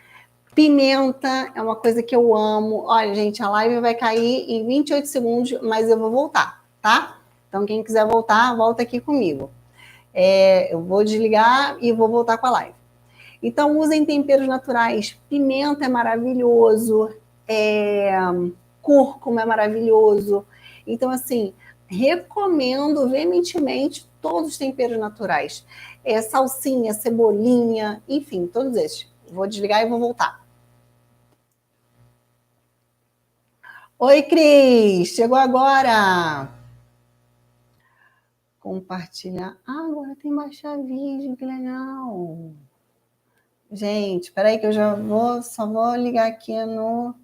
Pimenta é uma coisa que eu amo. Olha, gente, a live vai cair em 28 segundos, mas eu vou voltar, tá? Então, quem quiser voltar, volta aqui comigo. Eu vou desligar e vou voltar com a live. Então, usem temperos naturais. Pimenta é maravilhoso. Cúrcuma é maravilhoso. Então, assim, recomendo veementemente todos os temperos naturais. Salsinha, cebolinha, enfim, todos esses. Vou desligar e vou voltar. Oi, Cris! Chegou agora! Compartilhar. Agora tem baixar vídeo, que legal! Gente, peraí que eu só vou ligar aqui no...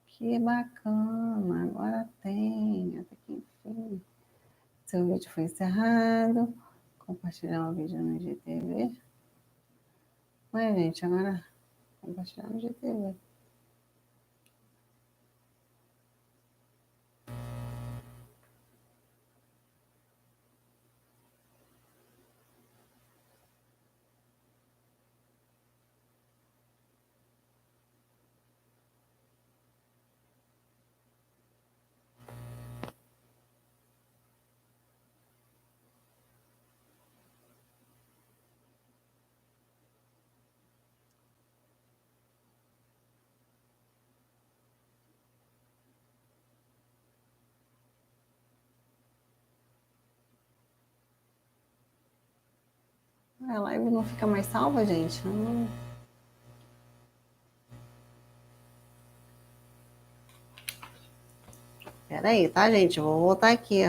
Que bacana, agora tem. Até que enfim. Seu vídeo foi encerrado. Compartilhar o vídeo no GTV. Ué, gente, agora compartilhar no GTV. A live não fica mais salva, gente? Não... Pera aí, tá, gente? Eu vou voltar aqui.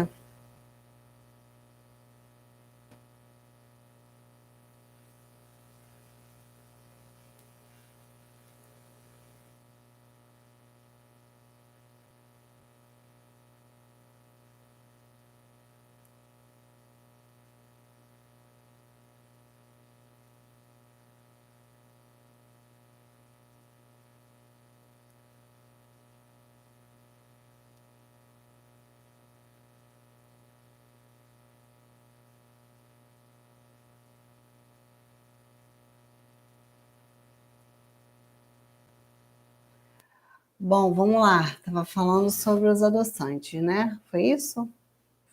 Bom, vamos lá. Estava falando sobre os adoçantes, né? Foi isso?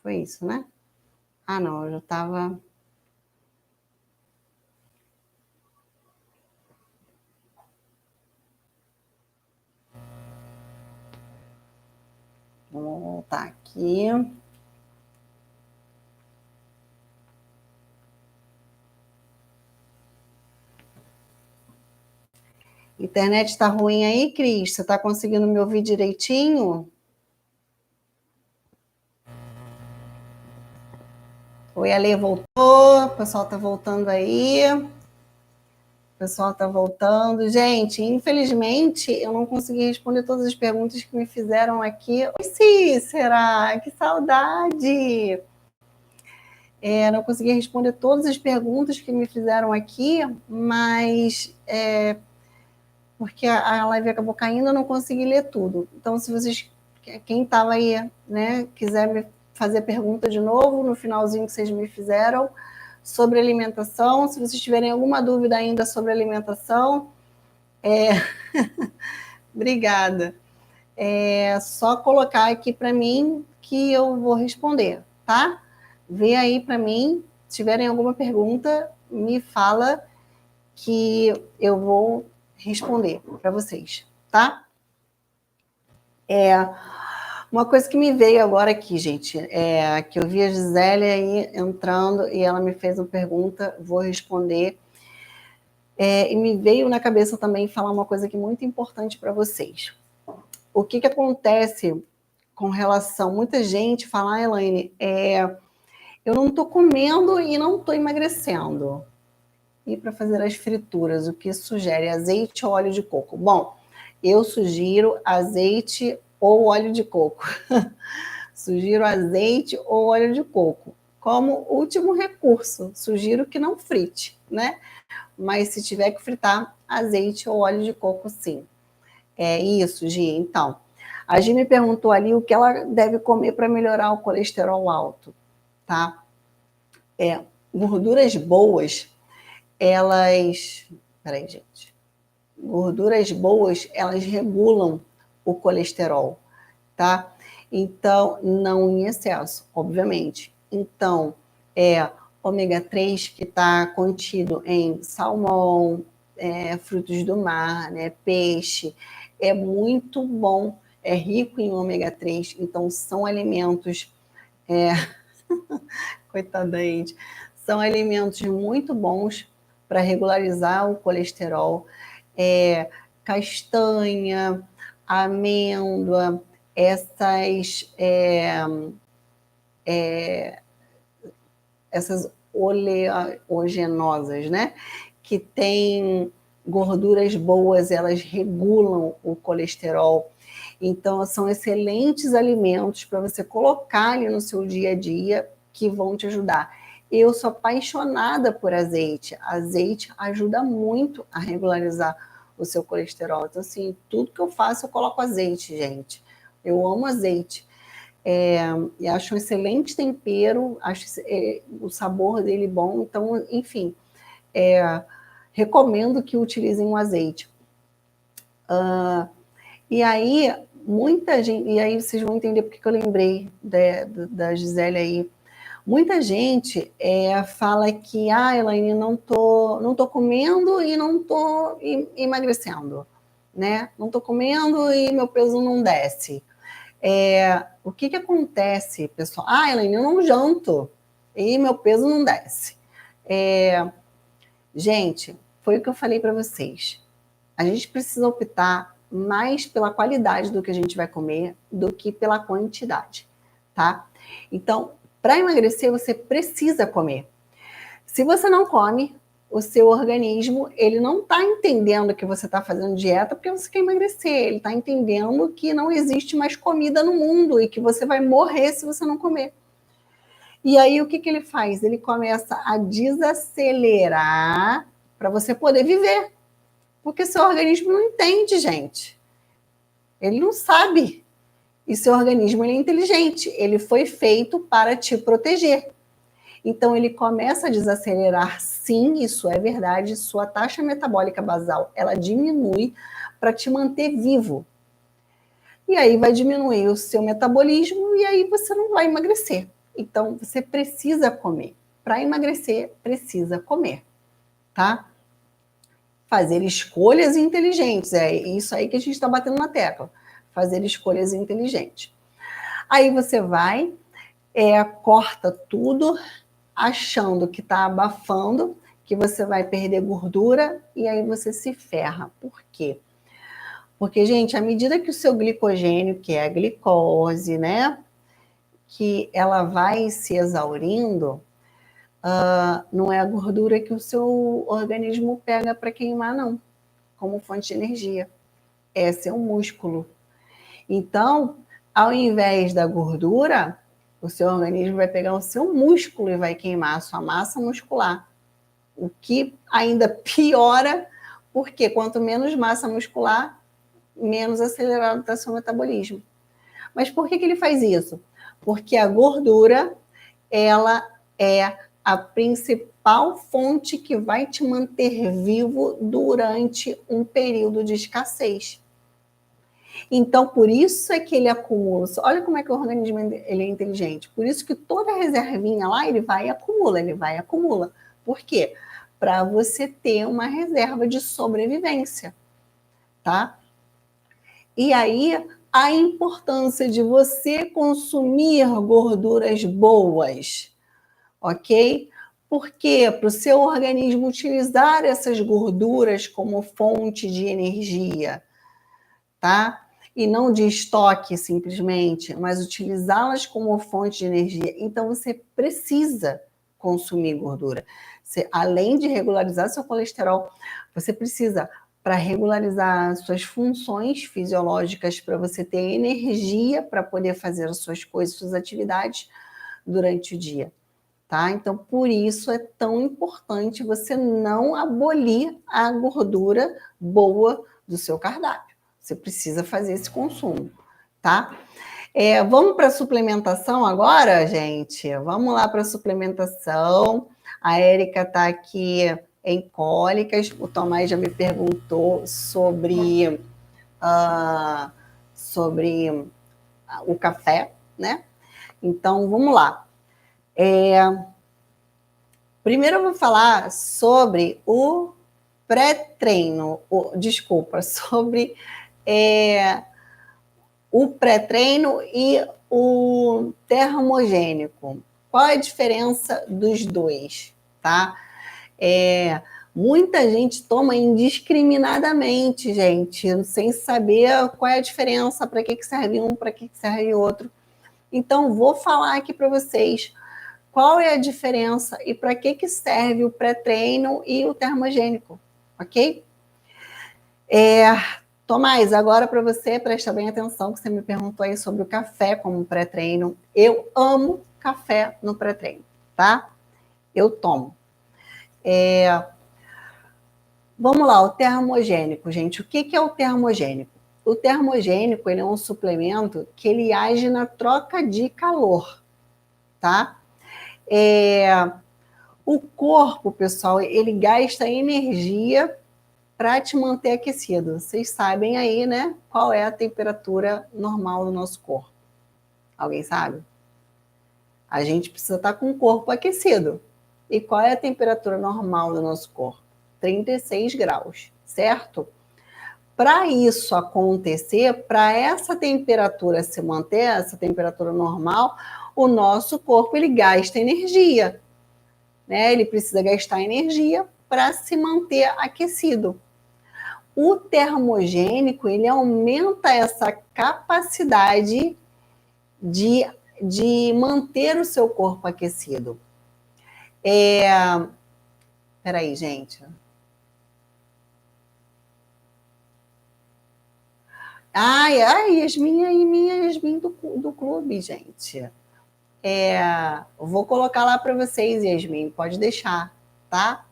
Foi isso, né? Ah, não, eu já estava... Vamos voltar aqui. Internet está ruim aí, Cris? Você está conseguindo me ouvir direitinho? Oi, Ale voltou. O pessoal está voltando aí. O pessoal está voltando. Gente, infelizmente, eu não consegui responder todas as perguntas que me fizeram aqui. Oi, Cícera, que saudade! Não consegui responder todas as perguntas que me fizeram aqui, mas porque a live acabou caindo, eu não consegui ler tudo. Então, se vocês, quem estava aí, né, quiser me fazer pergunta de novo, no finalzinho que vocês me fizeram, sobre alimentação, se vocês tiverem alguma dúvida ainda sobre alimentação, obrigada. É só colocar aqui para mim que eu vou responder, tá? Vê aí para mim, se tiverem alguma pergunta, me fala que eu vou responder para vocês, tá? Uma coisa que me veio agora aqui, gente, é que eu vi a Gisele aí entrando e ela me fez uma pergunta, vou responder. E me veio na cabeça também falar uma coisa aqui muito importante para vocês. O que acontece com relação... Muita gente fala, Elaine, eu não estou comendo e não estou emagrecendo. E para fazer as frituras, o que sugere? Azeite ou óleo de coco? Bom, eu sugiro azeite ou óleo de coco. Sugiro azeite ou óleo de coco. Como último recurso, sugiro que não frite, né? Mas se tiver que fritar, azeite ou óleo de coco, sim. É isso, Gi. Então, a Gi me perguntou ali o que ela deve comer para melhorar o colesterol alto, tá? Gorduras boas, elas... Peraí, gente. Gorduras boas, elas regulam o colesterol, tá? Então, não em excesso, obviamente. Então, ômega 3 que está contido em salmão, frutos do mar, né, peixe, é muito bom, é rico em ômega 3, então são alimentos, coitada gente, são alimentos muito bons para regularizar o colesterol, castanha, amêndoa, essas oleaginosas, né? Que têm gorduras boas, elas regulam o colesterol. Então, são excelentes alimentos para você colocar ali no seu dia a dia que vão te ajudar. Eu sou apaixonada por azeite. Azeite ajuda muito a regularizar o seu colesterol. Então, assim, tudo que eu faço, eu coloco azeite, gente. Eu amo azeite. E acho um excelente tempero, acho o sabor dele bom. Então, enfim, recomendo que utilizem o azeite. E aí, muita gente, e aí vocês vão entender porque que eu lembrei da Gisele aí. Muita gente fala que, Elaine, não tô comendo e não tô emagrecendo, né? Não tô comendo e meu peso não desce. O que acontece, pessoal? Elaine, eu não janto e meu peso não desce. Gente, foi o que eu falei para vocês. A gente precisa optar mais pela qualidade do que a gente vai comer do que pela quantidade, tá? Então, para emagrecer, você precisa comer. Se você não come, o seu organismo, ele não está entendendo que você está fazendo dieta porque você quer emagrecer. Ele está entendendo que não existe mais comida no mundo e que você vai morrer se você não comer. E aí, o que ele faz? Ele começa a desacelerar para você poder viver. Porque seu organismo não entende, gente. Ele não sabe. E seu organismo ele é inteligente. Ele foi feito para te proteger. Então, ele começa a desacelerar, sim, isso é verdade. Sua taxa metabólica basal, ela diminui para te manter vivo. E aí vai diminuir o seu metabolismo e aí você não vai emagrecer. Então, você precisa comer. Para emagrecer, precisa comer, tá? Fazer escolhas inteligentes. É isso aí que a gente está batendo na tecla. Fazer escolhas inteligentes. Aí você vai, corta tudo, achando que está abafando, que você vai perder gordura, e aí você se ferra. Por quê? Porque, gente, à medida que o seu glicogênio, que é a glicose, né, que ela vai se exaurindo, não é a gordura que o seu organismo pega para queimar, não, como fonte de energia. É seu músculo. Então, ao invés da gordura, o seu organismo vai pegar o seu músculo e vai queimar a sua massa muscular. O que ainda piora, porque quanto menos massa muscular, menos acelerado está seu metabolismo. Mas por que ele faz isso? Porque a gordura, ela é a principal fonte que vai te manter vivo durante um período de escassez. Então, por isso é que ele acumula. Olha como é que o organismo ele é inteligente. Por isso que toda reservinha lá, ele vai e acumula, ele vai e acumula. Por quê? Para você ter uma reserva de sobrevivência, tá? E aí, a importância de você consumir gorduras boas, ok? Porque para o seu organismo utilizar essas gorduras como fonte de energia, tá? E não de estoque simplesmente, mas utilizá-las como fonte de energia. Então você precisa consumir gordura. Você, além de regularizar seu colesterol, você precisa, para regularizar suas funções fisiológicas, para você ter energia para poder fazer as suas coisas, suas atividades durante o dia. Tá? Então, por isso é tão importante você não abolir a gordura boa do seu cardápio. Você precisa fazer esse consumo, tá? Vamos para a suplementação agora, gente? Vamos lá para a suplementação. A Érica está aqui em cólicas. O Tomás já me perguntou sobre o café, né? Então, vamos lá. Primeiro eu vou falar sobre o pré-treino, sobre o pré-treino e o termogênico. Qual é a diferença dos dois, tá? Muita gente toma indiscriminadamente, gente, sem saber qual é a diferença, para que serve um, para que serve outro. Então, vou falar aqui para vocês qual é a diferença e para que serve o pré-treino e o termogênico, ok? Tomás, agora para você, presta bem atenção, que você me perguntou aí sobre o café como pré-treino. Eu amo café no pré-treino, tá? Eu tomo. Vamos lá, o termogênico, gente. O que é o termogênico? O termogênico, ele é um suplemento que ele age na troca de calor, tá? O corpo, pessoal, ele gasta energia para te manter aquecido. Vocês sabem aí, né? Qual é a temperatura normal do nosso corpo? Alguém sabe? A gente precisa estar com o corpo aquecido. E qual é a temperatura normal do nosso corpo? 36 graus, certo? Para isso acontecer, para essa temperatura se manter, essa temperatura normal, o nosso corpo ele gasta energia. Né? Ele precisa gastar energia para se manter aquecido. O termogênico, ele aumenta essa capacidade de manter o seu corpo aquecido. Peraí, gente. Ai, minha Yasmin do clube, gente. Vou colocar lá para vocês, Yasmin, pode deixar, tá?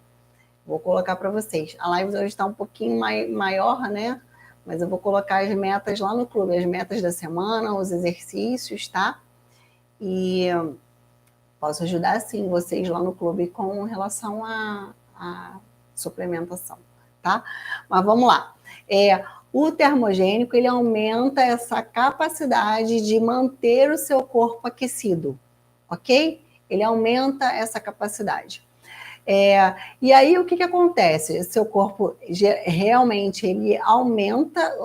Vou colocar para vocês. A live hoje está um pouquinho maior, né? Mas eu vou colocar as metas lá no clube, as metas da semana, os exercícios, tá? E posso ajudar, sim, vocês lá no clube com relação à suplementação, tá? Mas vamos lá. O termogênico, ele aumenta essa capacidade de manter o seu corpo aquecido, ok? Ele aumenta essa capacidade. E aí, o que acontece? Seu corpo realmente ele aumenta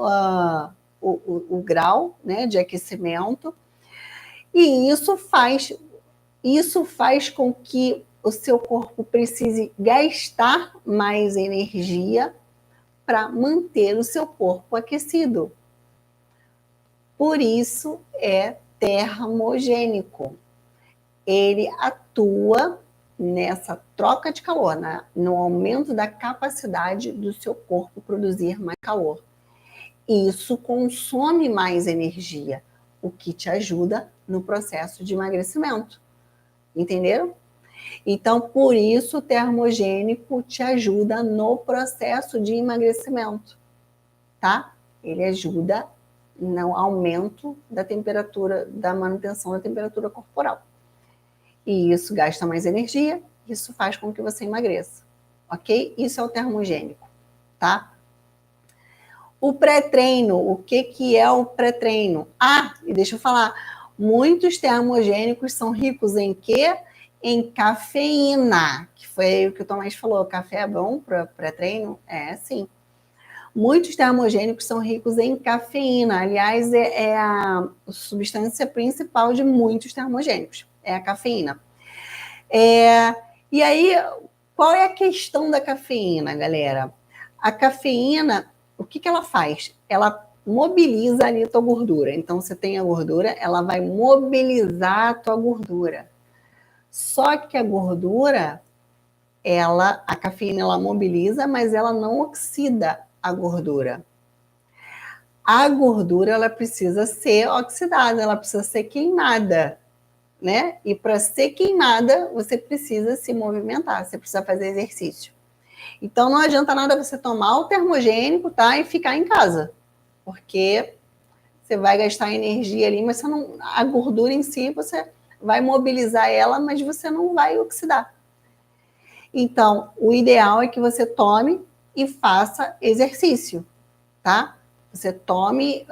o grau, né, de aquecimento, e isso faz com que o seu corpo precise gastar mais energia para manter o seu corpo aquecido. Por isso é termogênico. Ele atua nessa troca de calor, no aumento da capacidade do seu corpo produzir mais calor. Isso consome mais energia, o que te ajuda no processo de emagrecimento. Entenderam? Então, por isso, o termogênico te ajuda no processo de emagrecimento, tá? Ele ajuda no aumento da temperatura, da manutenção da temperatura corporal. E isso gasta mais energia, isso faz com que você emagreça, ok? Isso é o termogênico, tá? O pré-treino, o que é o pré-treino? E deixa eu falar, muitos termogênicos são ricos em quê? Em cafeína, que foi o que o Tomás falou, café é bom para pré-treino? Sim. Muitos termogênicos são ricos em cafeína, aliás, é a substância principal de muitos termogênicos, é a cafeína. E aí, qual é a questão da cafeína, galera? A cafeína, o que ela faz? Ela mobiliza ali a tua gordura. Então, você tem a gordura, ela vai mobilizar a tua gordura. Só que a gordura, a cafeína, ela mobiliza, mas ela não oxida a gordura. A gordura, ela precisa ser oxidada, ela precisa ser queimada, né? E para ser queimada, você precisa se movimentar, você precisa fazer exercício. Então, não adianta nada você tomar o termogênico, tá? E ficar em casa, porque você vai gastar energia ali, mas a gordura em si, você vai mobilizar ela, mas você não vai oxidar. Então, o ideal é que você tome e faça exercício, tá? Você tome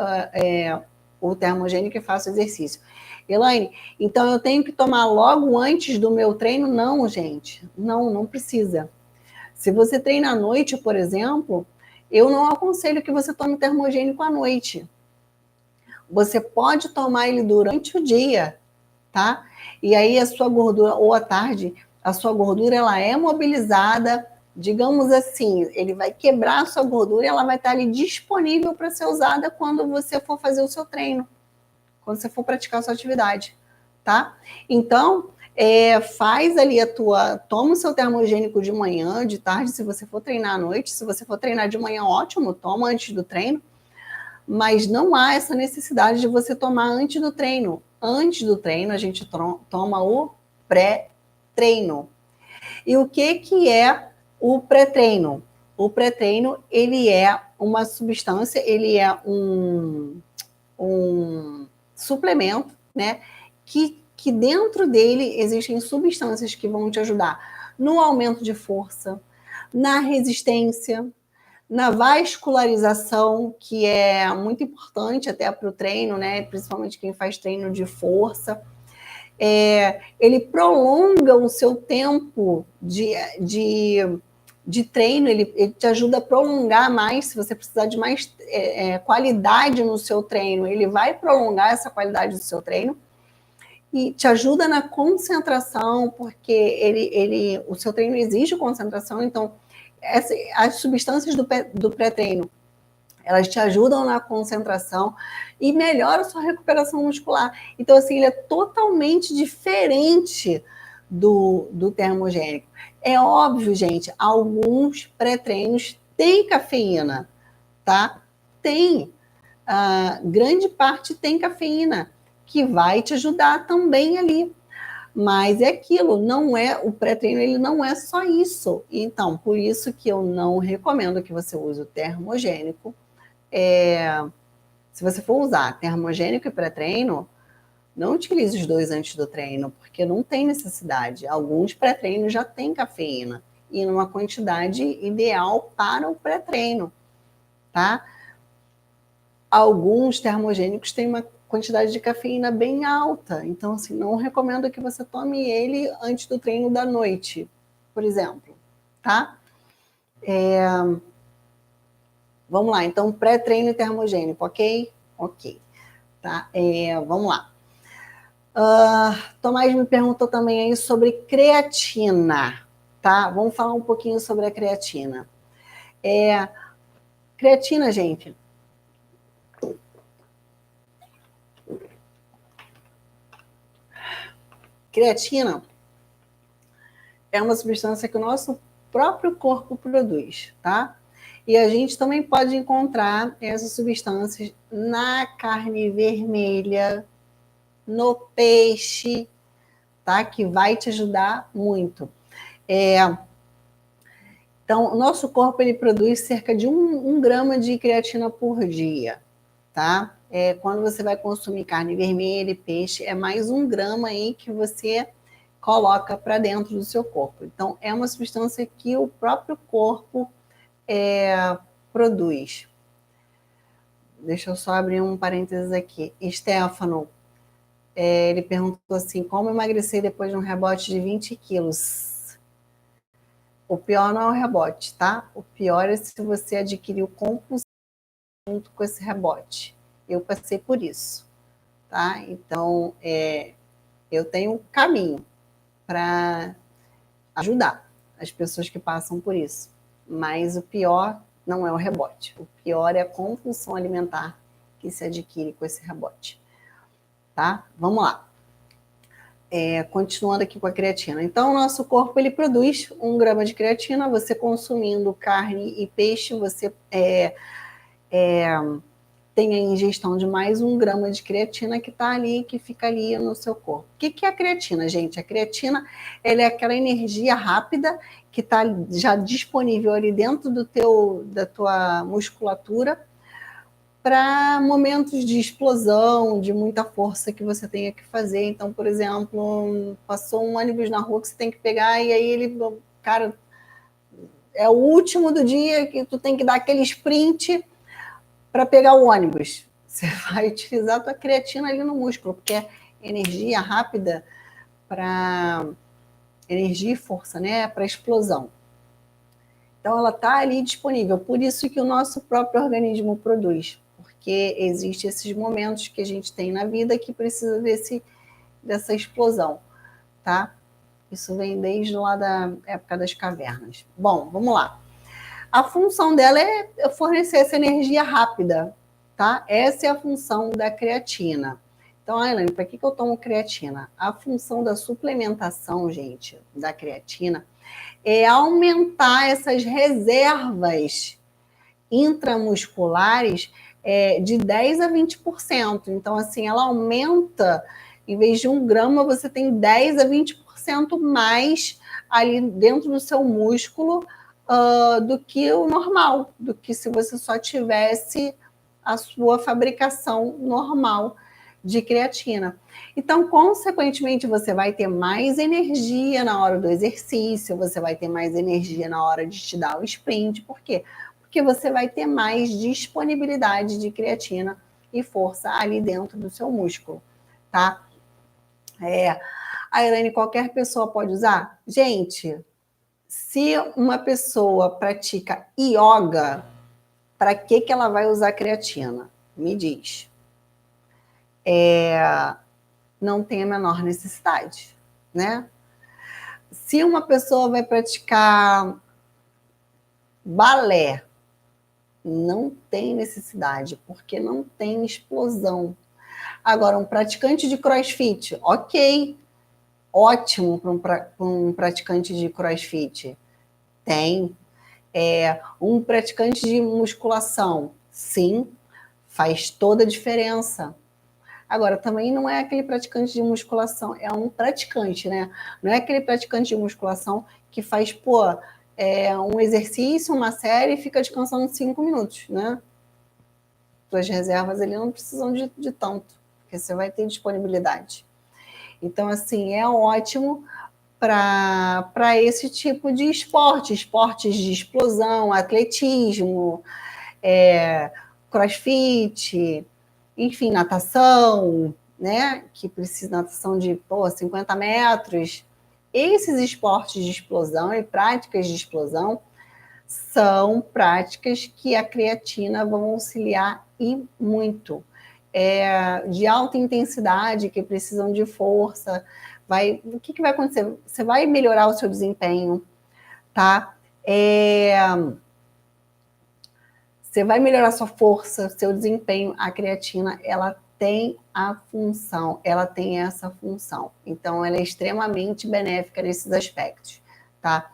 o termogênico e faça exercício. Elaine, então eu tenho que tomar logo antes do meu treino? Não, gente, não precisa. Se você treina à noite, por exemplo, eu não aconselho que você tome termogênico à noite. Você pode tomar ele durante o dia, tá? E aí a sua gordura, ou à tarde, a sua gordura ela é mobilizada, digamos assim, ele vai quebrar a sua gordura e ela vai estar ali disponível para ser usada quando você for fazer o seu treino, quando você for praticar a sua atividade, tá? Então, faz ali toma o seu termogênico de manhã, de tarde, se você for treinar à noite, se você for treinar de manhã, ótimo, toma antes do treino, mas não há essa necessidade de você tomar antes do treino. Antes do treino, a gente toma o pré-treino. E o que é o pré-treino? O pré-treino, ele é uma substância, ele é um suplemento, né? Que dentro dele existem substâncias que vão te ajudar no aumento de força, na resistência, na vascularização, que é muito importante até para o treino, né? Principalmente quem faz treino de força. Ele prolonga o seu tempo de treino, ele te ajuda a prolongar mais, se você precisar de mais qualidade no seu treino, ele vai prolongar essa qualidade do seu treino e te ajuda na concentração, porque o seu treino exige concentração, então as substâncias do pré-treino, elas te ajudam na concentração e melhoram a sua recuperação muscular. Então, assim, ele é totalmente diferente do termogênico. É óbvio, gente, alguns pré-treinos têm cafeína, tá? Tem. Grande parte tem cafeína, que vai te ajudar também ali. Mas é aquilo, não é o pré-treino, ele não é só isso. Então, por isso que eu não recomendo que você use o termogênico. Se você for usar termogênico e pré-treino, não utilize os dois antes do treino, porque não tem necessidade. Alguns pré-treinos já têm cafeína e numa quantidade ideal para o pré-treino, tá? Alguns termogênicos têm uma quantidade de cafeína bem alta, então assim, não recomendo que você tome ele antes do treino da noite, por exemplo, tá? Vamos lá, então pré-treino e termogênico, ok? Ok, tá? Vamos lá. Tomás me perguntou também aí sobre creatina, tá? Vamos falar um pouquinho sobre a creatina. Creatina, gente, creatina é uma substância que o nosso próprio corpo produz, tá? E a gente também pode encontrar essas substâncias na carne vermelha, no peixe, tá? Que vai te ajudar muito. Então, o nosso corpo ele produz cerca de um grama de creatina por dia, tá? Quando você vai consumir carne vermelha e peixe, é mais 1 grama aí que você coloca para dentro do seu corpo. Então, é uma substância que o próprio corpo produz. Deixa eu só abrir um parênteses aqui. Stefano, ele perguntou assim, como emagrecer depois de um rebote de 20 quilos? O pior não é o rebote, tá? O pior é se você adquiriu compulsão junto com esse rebote. Eu passei por isso, tá? Então, eu tenho um caminho para ajudar as pessoas que passam por isso. Mas o pior não é o rebote. O pior é a compulsão alimentar que se adquire com esse rebote. Tá? Vamos lá. Continuando aqui com a creatina. Então, o nosso corpo ele produz 1 grama de creatina. Você consumindo carne e peixe, você tem a ingestão de mais 1 grama de creatina que está ali, que fica ali no seu corpo. O que é a creatina, gente? A creatina ela é aquela energia rápida que está já disponível ali dentro da tua musculatura para momentos de explosão, de muita força que você tenha que fazer. Então, por exemplo, passou um ônibus na rua que você tem que pegar e aí ele, cara, é o último do dia que tu tem que dar aquele sprint para pegar o ônibus. Você vai utilizar a tua creatina ali no músculo, porque é energia rápida para energia e força, né? Para explosão. Então ela está ali disponível. Por isso que o nosso próprio organismo produz, porque existe esses momentos que a gente tem na vida que precisa dessa explosão, tá? Isso vem desde lá da época das cavernas. Bom, vamos lá. A função dela é fornecer essa energia rápida, tá? Essa é a função da creatina. Então, Elaine, para que eu tomo creatina? A função da suplementação, gente, da creatina, é aumentar essas reservas intramusculares de 10 a 20%. Então, assim, ela aumenta, em vez de 1 grama, você tem 10 a 20% mais ali dentro do seu músculo do que o normal, do que se você só tivesse a sua fabricação normal de creatina. Então, consequentemente, você vai ter mais energia na hora do exercício, você vai ter mais energia na hora de te dar o sprint. Por quê? Porque você vai ter mais disponibilidade de creatina e força ali dentro do seu músculo, tá? A Elaine, qualquer pessoa pode usar? Gente, se uma pessoa pratica yoga, para que ela vai usar creatina? Me diz. Não tem a menor necessidade, né? Se uma pessoa vai praticar Balé, não tem necessidade, porque não tem explosão. Agora, um praticante de crossfit, ok, ótimo para um praticante de crossfit. Tem. Um praticante de musculação, sim, faz toda a diferença. Agora, também não é aquele praticante de musculação, é um praticante, né? Não é aquele praticante de musculação que faz, um exercício, uma série e fica descansando 5 minutos, né? Suas reservas ali não precisam de tanto, porque você vai ter disponibilidade. Então, assim, é ótimo para esse tipo de esporte, esportes de explosão, atletismo, crossfit, enfim, natação, né? Que precisa de natação de 50 metros. Esses esportes de explosão e práticas de explosão são práticas que a creatina vão auxiliar e muito. De alta intensidade, que precisam de força. O que vai acontecer? Você vai melhorar o seu desempenho, tá? Você vai melhorar sua força, seu desempenho. A creatina, ela tem essa função. Então, ela é extremamente benéfica nesses aspectos, tá?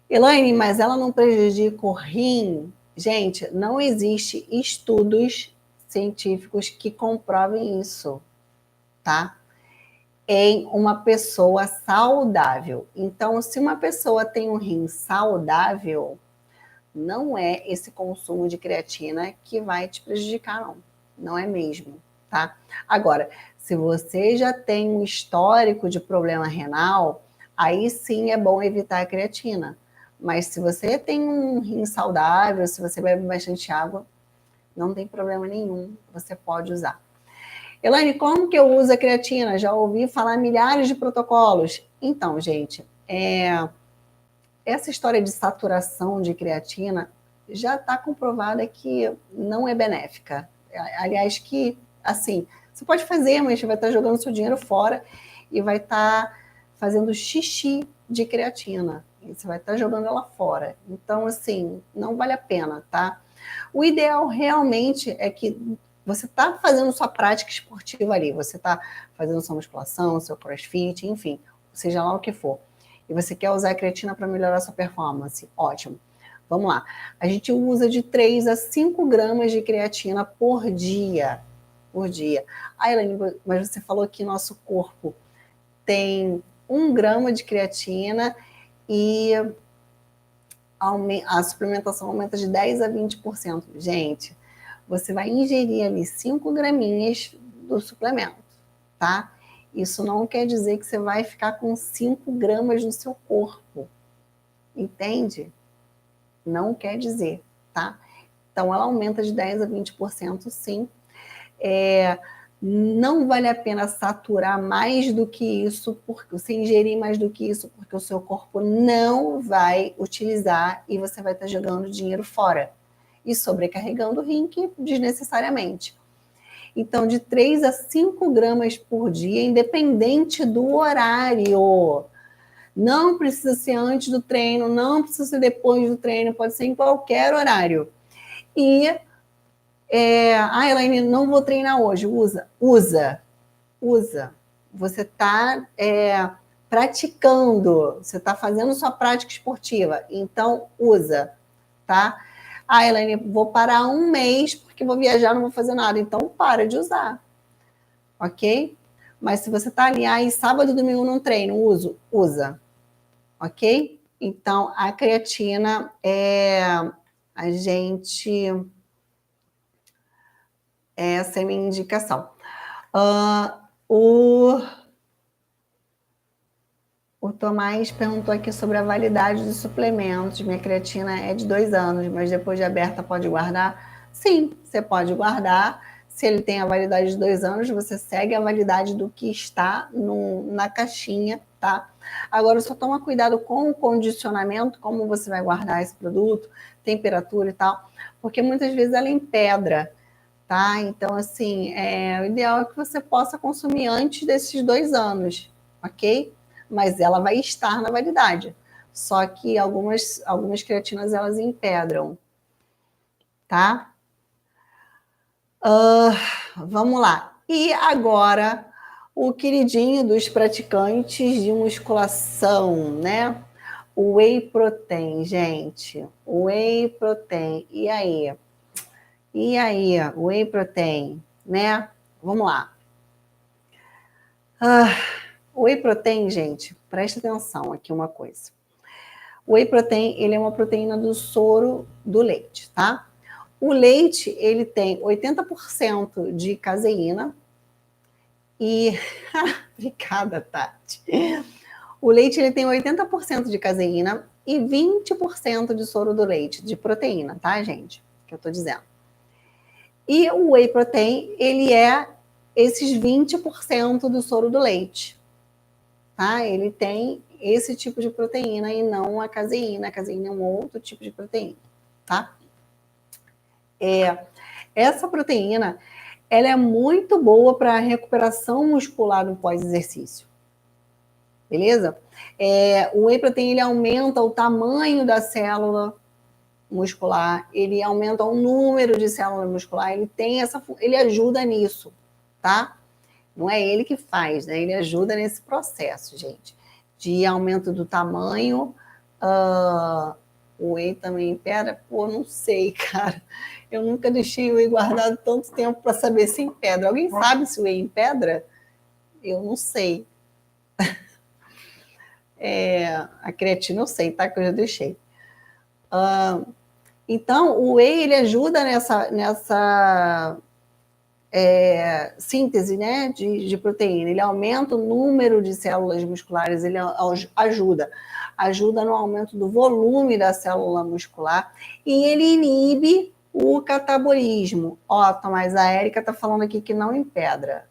Elaine, mas ela não prejudica o rim? Gente, não existe estudos científicos que comprovem isso, tá? Em uma pessoa saudável. Então, se uma pessoa tem um rim saudável, não é esse consumo de creatina que vai te prejudicar, não. Não é mesmo, tá? Agora, se você já tem um histórico de problema renal, aí sim é bom evitar a creatina. Mas se você tem um rim saudável, se você bebe bastante água, não tem problema nenhum, você pode usar. Elaine, como que eu uso a creatina? Já ouvi falar milhares de protocolos. Então, gente, essa história de saturação de creatina já está comprovada que não é benéfica. Aliás, que, assim, você pode fazer, mas vai estar jogando seu dinheiro fora e vai estar fazendo xixi de creatina. E você vai estar jogando ela fora. Então, assim, não vale a pena, tá? O ideal realmente é que você está fazendo sua prática esportiva ali, você está fazendo sua musculação, seu crossfit, enfim, seja lá o que for. E você quer usar a creatina para melhorar sua performance, ótimo. Vamos lá. A gente usa de 3 a 5 gramas de creatina por dia. Por dia. Elaine, mas você falou que nosso corpo tem 1 grama de creatina e a suplementação aumenta de 10 a 20%. Gente, você vai ingerir ali 5 graminhas do suplemento, tá? Isso não quer dizer que você vai ficar com 5 gramas no seu corpo, entende? Não quer dizer, tá? Então, ela aumenta de 10 a 20%, sim. Não vale a pena saturar mais do que isso, porque você ingerir mais do que isso, porque o seu corpo não vai utilizar e você vai estar jogando dinheiro fora e sobrecarregando o rim desnecessariamente. Então, de 3 a 5 gramas por dia, independente do horário. Não precisa ser antes do treino, não precisa ser depois do treino, pode ser em qualquer horário. E, Elaine, não vou treinar hoje. Usa. Você está praticando, você está fazendo sua prática esportiva, então usa, tá? Elaine, vou parar 1 mês porque vou viajar, não vou fazer nada, então para de usar, ok? Mas se você está ali, sábado e domingo não treino, usa, ok? Então, a creatina essa é a minha indicação. O Tomás perguntou aqui sobre a validade dos suplementos. Minha creatina é de 2 anos, mas depois de aberta pode guardar? Sim, você pode guardar. Se ele tem a validade de 2 anos, você segue a validade do que está na caixinha, tá? Agora, só toma cuidado com o condicionamento, como você vai guardar esse produto, temperatura e tal, porque muitas vezes ela empedra, tá? Então, assim, o ideal é que você possa consumir antes desses 2 anos, ok? Mas ela vai estar na validade. só que algumas creatinas, elas empedram, tá? Vamos lá. E agora, o queridinho dos praticantes de musculação, né? O whey protein, gente. O whey protein. E aí? E aí, o whey protein, né? Vamos lá. O whey protein, gente, presta atenção aqui uma coisa. O whey protein, ele é uma proteína do soro do leite, tá? O leite, ele tem 80% de caseína e... Obrigada, Tati. O leite, ele tem 80% de caseína e 20% de soro do leite, de proteína, tá, gente? Que eu tô dizendo. E o whey protein, ele é esses 20% do soro do leite, tá? Ele tem esse tipo de proteína e não a caseína. A caseína é um outro tipo de proteína, tá? Essa proteína, ela é muito boa para a recuperação muscular no pós-exercício, beleza? O whey protein, ele aumenta o tamanho da célula muscular, ele aumenta o número de células musculares, ele ajuda nisso, tá? Não é ele que faz, né? Ele ajuda nesse processo, gente, de aumento do tamanho. O whey também empedra? Pô, não sei, cara. Eu nunca deixei o whey guardado tanto tempo para saber se empedra. Alguém sabe se o whey empedra? Eu não sei. A creatina eu sei, tá? Que eu já deixei. Então, o whey, ele ajuda nessa síntese, né, de proteína. Ele aumenta o número de células musculares, ele ajuda no aumento do volume da célula muscular e ele inibe o catabolismo. Ó, Tomás, a Érica está falando aqui que não empedra,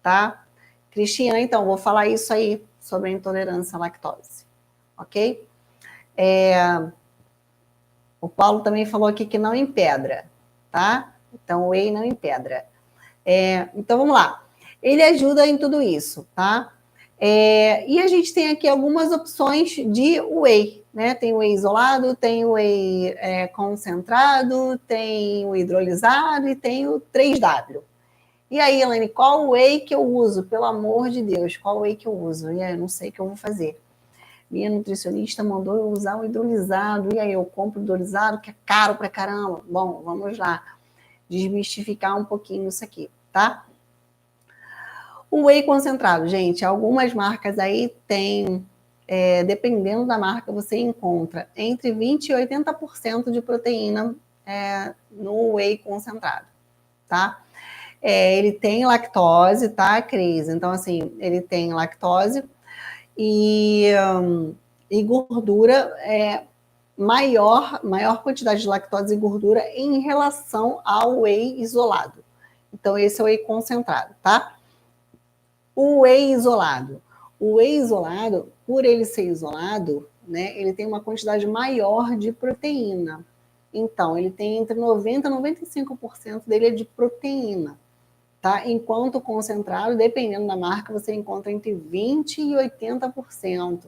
tá? Cristina, então, vou falar isso aí sobre a intolerância à lactose, ok? O Paulo também falou aqui que não empedra, tá? Então, o whey não empedra. Então, vamos lá. Ele ajuda em tudo isso, tá? E a gente tem aqui algumas opções de whey, né? Tem o whey isolado, tem o whey concentrado, tem o hidrolisado e tem o 3W. E aí, Elaine, qual whey que eu uso? Pelo amor de Deus, qual whey que eu uso? E aí, eu não sei o que eu vou fazer. Minha nutricionista mandou eu usar o hidrolisado. E aí, eu compro o hidrolisado, que é caro pra caramba. Bom, vamos lá. Desmistificar um pouquinho isso aqui, tá? O whey concentrado, gente, algumas marcas aí tem, dependendo da marca, você encontra entre 20% e 80% de proteína no whey concentrado, tá? Ele tem lactose, tá, Cris? Então, assim, ele tem lactose e gordura, maior quantidade de lactose e gordura em relação ao whey isolado. Então, esse é o whey concentrado, tá? O whey isolado. O whey isolado, por ele ser isolado, né, ele tem uma quantidade maior de proteína. Então, ele tem entre 90% e 95% dele é de proteína. Tá? Enquanto o concentrado, dependendo da marca, você encontra entre 20% e 80%.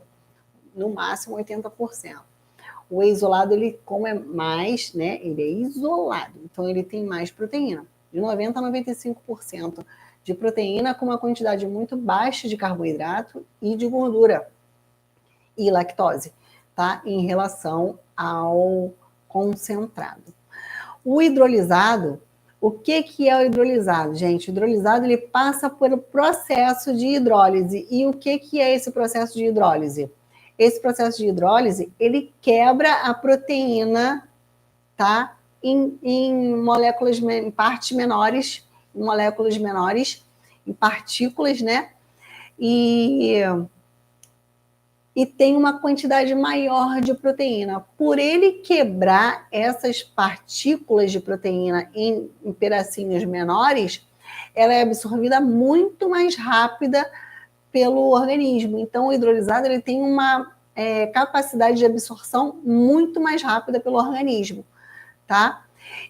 No máximo 80%. O whey isolado, ele, como é mais, né, ele é isolado. Então, ele tem mais proteína. De 90% a 95% de proteína com uma quantidade muito baixa de carboidrato e de gordura e lactose, tá? Em relação ao concentrado. O hidrolisado, o que é o hidrolisado, gente? O hidrolisado, ele passa por um processo de hidrólise. E o que é esse processo de hidrólise? Esse processo de hidrólise, ele quebra a proteína, tá? Em moléculas, em partes menores, em moléculas menores, em partículas, né? E tem uma quantidade maior de proteína. Por ele quebrar essas partículas de proteína em pedacinhos menores, ela é absorvida muito mais rápida pelo organismo. Então, o hidrolisado, ele tem uma capacidade de absorção muito mais rápida pelo organismo, tá?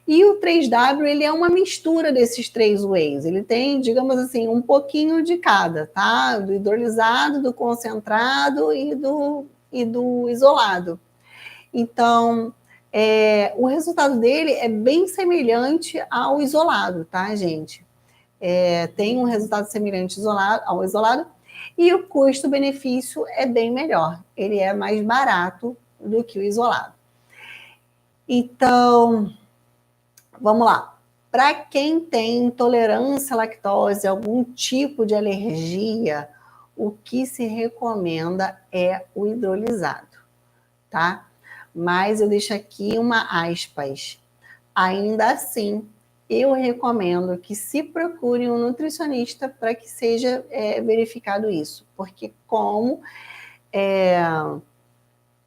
E o 3W, ele é uma mistura desses três wheys. Ele tem, digamos assim, um pouquinho de cada, tá? Do hidrolisado, do concentrado e do e do isolado. Então, o resultado dele é bem semelhante ao isolado, tá, gente? Tem um resultado semelhante ao isolado e o custo-benefício é bem melhor. Ele é mais barato do que o isolado. Então, vamos lá. Para quem tem intolerância à lactose, algum tipo de alergia, o que se recomenda é o hidrolisado, tá? Mas eu deixo aqui uma aspas. Ainda assim, eu recomendo que se procure um nutricionista para que seja verificado isso, porque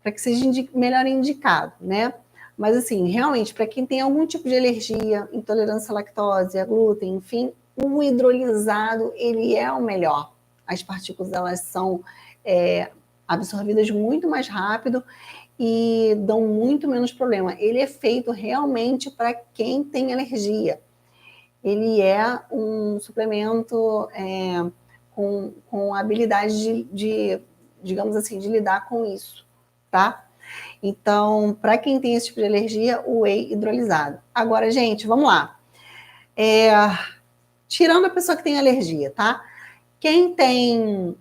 para que seja melhor indicado, né? Mas assim, realmente, para quem tem algum tipo de alergia, intolerância à lactose, a glúten, enfim, o hidrolisado, ele é o melhor. As partículas, elas são absorvidas muito mais rápido e dão muito menos problema. Ele é feito realmente para quem tem alergia. Ele é um suplemento com habilidade digamos assim, de lidar com isso, tá? Então, para quem tem esse tipo de alergia, o whey hidrolisado. Agora, gente, vamos lá. Tirando a pessoa que tem alergia, tá? Quem tem...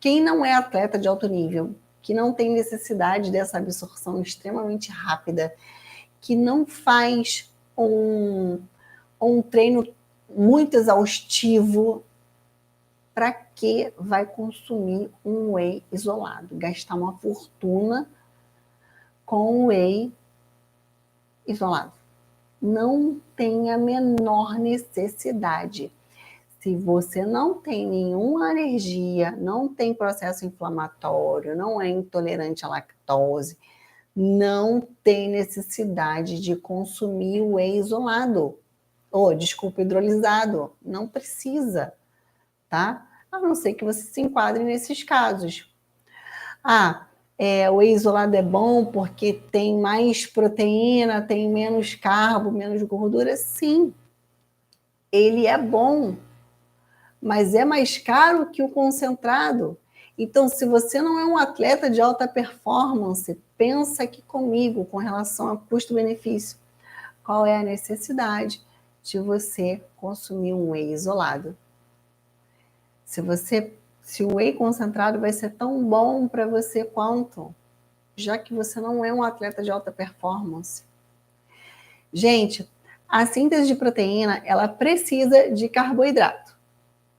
quem não é atleta de alto nível, que não tem necessidade dessa absorção extremamente rápida, que não faz um treino muito exaustivo, para que vai consumir um whey isolado? Gastar uma fortuna com whey isolado. Não tem a menor necessidade. Se você não tem nenhuma alergia, não tem processo inflamatório, não é intolerante à lactose, não tem necessidade de consumir o whey isolado. Desculpa, hidrolisado. Não precisa, tá? A não ser que você se enquadre nesses casos. O whey isolado é bom porque tem mais proteína, tem menos carbo, menos gordura? Sim, ele é bom, mas é mais caro que o concentrado. Então, se você não é um atleta de alta performance, pensa aqui comigo com relação a custo-benefício. Qual é a necessidade de você consumir um whey isolado? Se o whey concentrado vai ser tão bom para você quanto, já que você não é um atleta de alta performance. Gente, a síntese de proteína, ela precisa de carboidrato,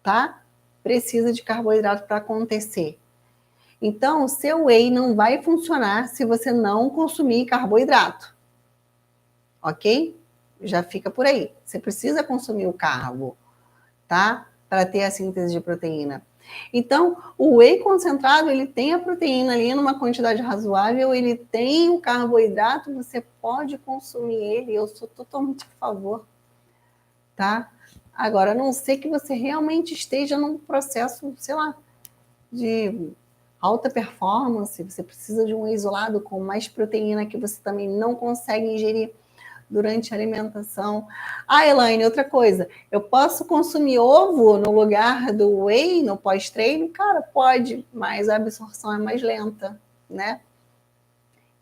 tá? Precisa de carboidrato para acontecer. Então, o seu whey não vai funcionar se você não consumir carboidrato. Ok? Já fica por aí. Você precisa consumir o carbo, tá? Para ter a síntese de proteína. Então, o whey concentrado, ele tem a proteína ali numa quantidade razoável, ele tem o carboidrato, você pode consumir ele, eu sou totalmente a favor, tá? Agora, a não ser que você realmente esteja num processo, sei lá, de alta performance, você precisa de um whey isolado com mais proteína que você também não consegue ingerir durante a alimentação. Elaine, outra coisa, eu posso consumir ovo no lugar do whey no pós-treino? Cara, pode, mas a absorção é mais lenta, né?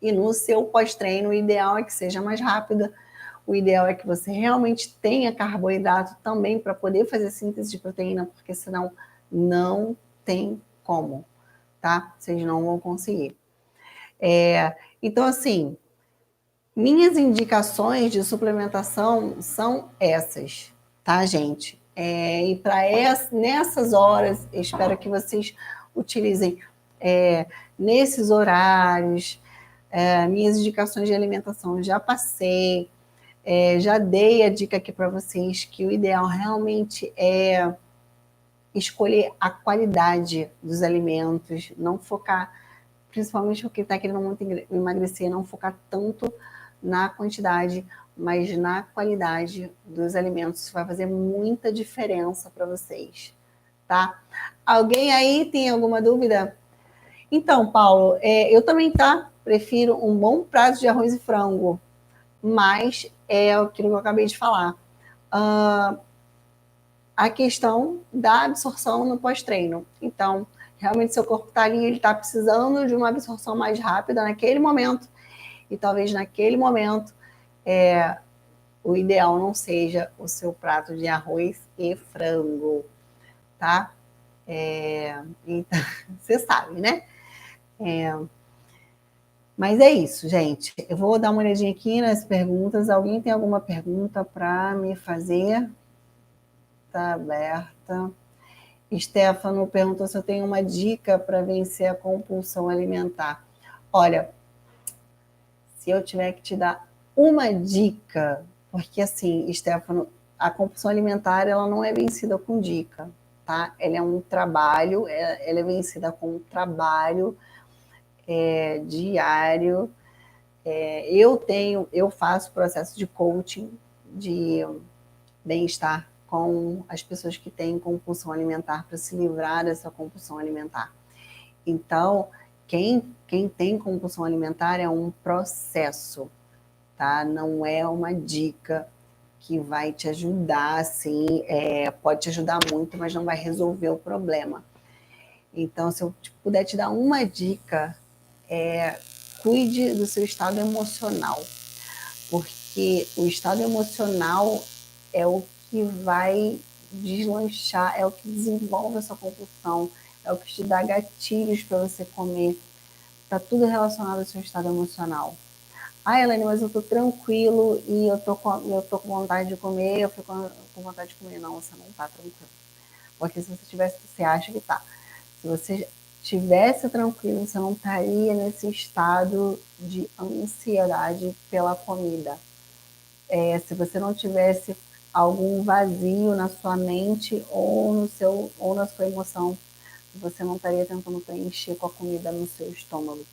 E no seu pós-treino, o ideal é que seja mais rápida, o ideal é que você realmente tenha carboidrato também para poder fazer síntese de proteína, porque senão não tem como, tá? Vocês não vão conseguir. Então, assim, minhas indicações de suplementação são essas, tá, gente? E para nessas horas, espero que vocês utilizem nesses horários. Minhas indicações de alimentação já passei, já dei a dica aqui para vocês que o ideal realmente é escolher a qualidade dos alimentos, não focar, principalmente porque está querendo muito emagrecer, não focar tanto na quantidade, mas na qualidade dos alimentos. Isso vai fazer muita diferença para vocês, tá? Alguém aí tem alguma dúvida? Então, Paulo, eu também, tá? Prefiro um bom prato de arroz e frango, mas é aquilo que eu acabei de falar. A questão da absorção no pós-treino. Então, realmente seu corpo está ali, ele está precisando de uma absorção mais rápida naquele momento, e talvez naquele momento o ideal não seja o seu prato de arroz e frango, tá? Então, você sabe, né? Mas é isso, gente. Eu vou dar uma olhadinha aqui nas perguntas. Alguém tem alguma pergunta para me fazer? Tá aberta. Stefano perguntou se eu tenho uma dica para vencer a compulsão alimentar. Olha, se eu tiver que te dar uma dica, porque assim, Stefano, a compulsão alimentar ela não é vencida com dica, tá? Ela é um trabalho, ela é vencida com um trabalho diário. Eu faço processo de coaching de bem-estar com as pessoas que têm compulsão alimentar para se livrar dessa compulsão alimentar. Então, quem tem compulsão alimentar é um processo, tá? Não é uma dica que vai te ajudar, assim, pode te ajudar muito, mas não vai resolver o problema. Então, se eu puder te dar uma dica, cuide do seu estado emocional, porque o estado emocional é o que vai deslanchar, é o que desenvolve essa compulsão, é o que te dá gatilhos para você comer. Está tudo relacionado ao seu estado emocional. Ah, Elaine, mas eu tô tranquilo e eu tô com vontade de comer, eu fico com vontade de comer. Não, você não tá tranquilo. Porque se você tivesse, você acha que tá. Se você tivesse tranquilo, você não estaria nesse estado de ansiedade pela comida. Se você não tivesse algum vazio na sua mente ou na sua emoção, você não estaria tentando preencher com a comida no seu estômago.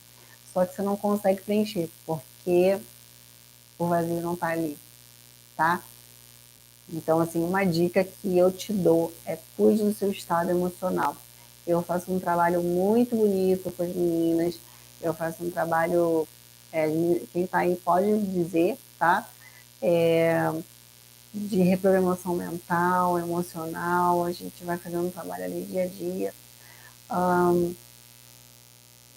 Só que você não consegue preencher, porque o vazio não está ali, tá? Então, assim, uma dica que eu te dou é cuide do seu estado emocional. Eu faço um trabalho muito bonito com as meninas, eu faço um trabalho, quem está aí pode dizer, tá? De reprogramação mental, emocional, a gente vai fazendo um trabalho ali dia a dia.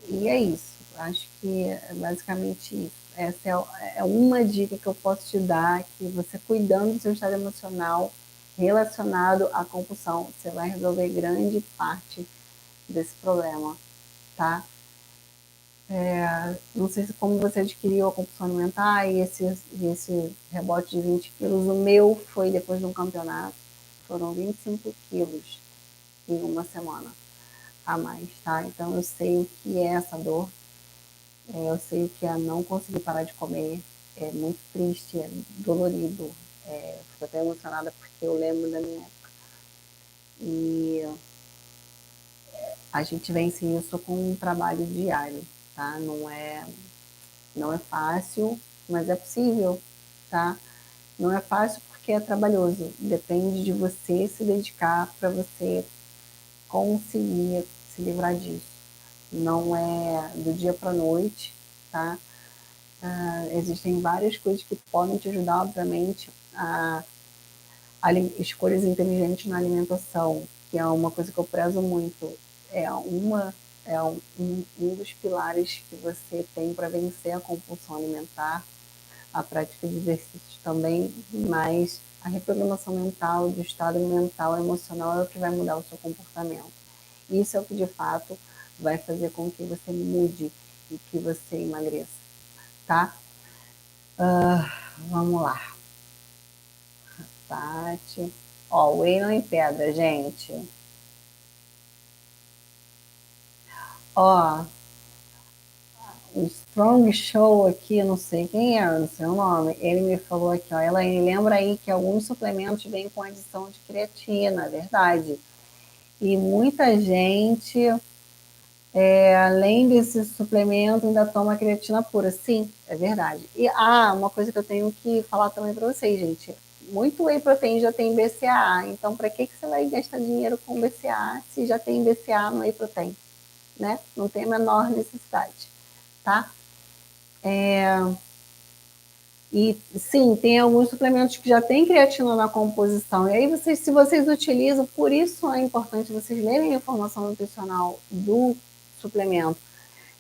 E é isso, acho que é basicamente isso. Essa é uma dica que eu posso te dar, que você cuidando do seu estado emocional relacionado à compulsão, você vai resolver grande parte desse problema, tá? Não sei como você adquiriu a compulsão alimentar e esse rebote de 20 quilos. O meu foi depois de um campeonato, foram 25 quilos em uma semana a mais, tá? Então eu sei o que é essa dor, eu sei o que é não conseguir parar de comer, é muito triste, é dolorido, fico até emocionada porque eu lembro da minha época. E a gente vence isso com um trabalho diário, tá? Não é fácil, mas é possível, tá? Não é fácil porque é trabalhoso, depende de você se dedicar para você conseguir se livrar disso. Não é do dia para a noite, tá? Existem várias coisas que podem te ajudar, obviamente, a escolhas inteligentes na alimentação, que é uma coisa que eu prezo muito. É um dos pilares que você tem para vencer a compulsão alimentar, a prática de exercícios também, mas a reprogramação mental, do estado mental, emocional é o que vai mudar o seu comportamento. Isso é o que de fato vai fazer com que você mude e que você emagreça, tá? Vamos lá. Tati. Ó, whey não em pedra, gente. Ó, o Strong Show aqui, não sei quem é, não sei o nome, ele me falou aqui, ó, ela lembra aí que alguns suplementos vêm com adição de creatina, verdade. E muita gente, além desse suplemento, ainda toma creatina pura. Sim, é verdade. E uma coisa que eu tenho que falar também para vocês, gente. Muito whey protein já tem BCAA, então para que você vai gastar dinheiro com BCAA se já tem BCAA no whey protein? Né? Não tem a menor necessidade, tá? E sim, tem alguns suplementos que já tem creatina na composição. E aí, se vocês utilizam, por isso é importante vocês lerem a informação nutricional do suplemento.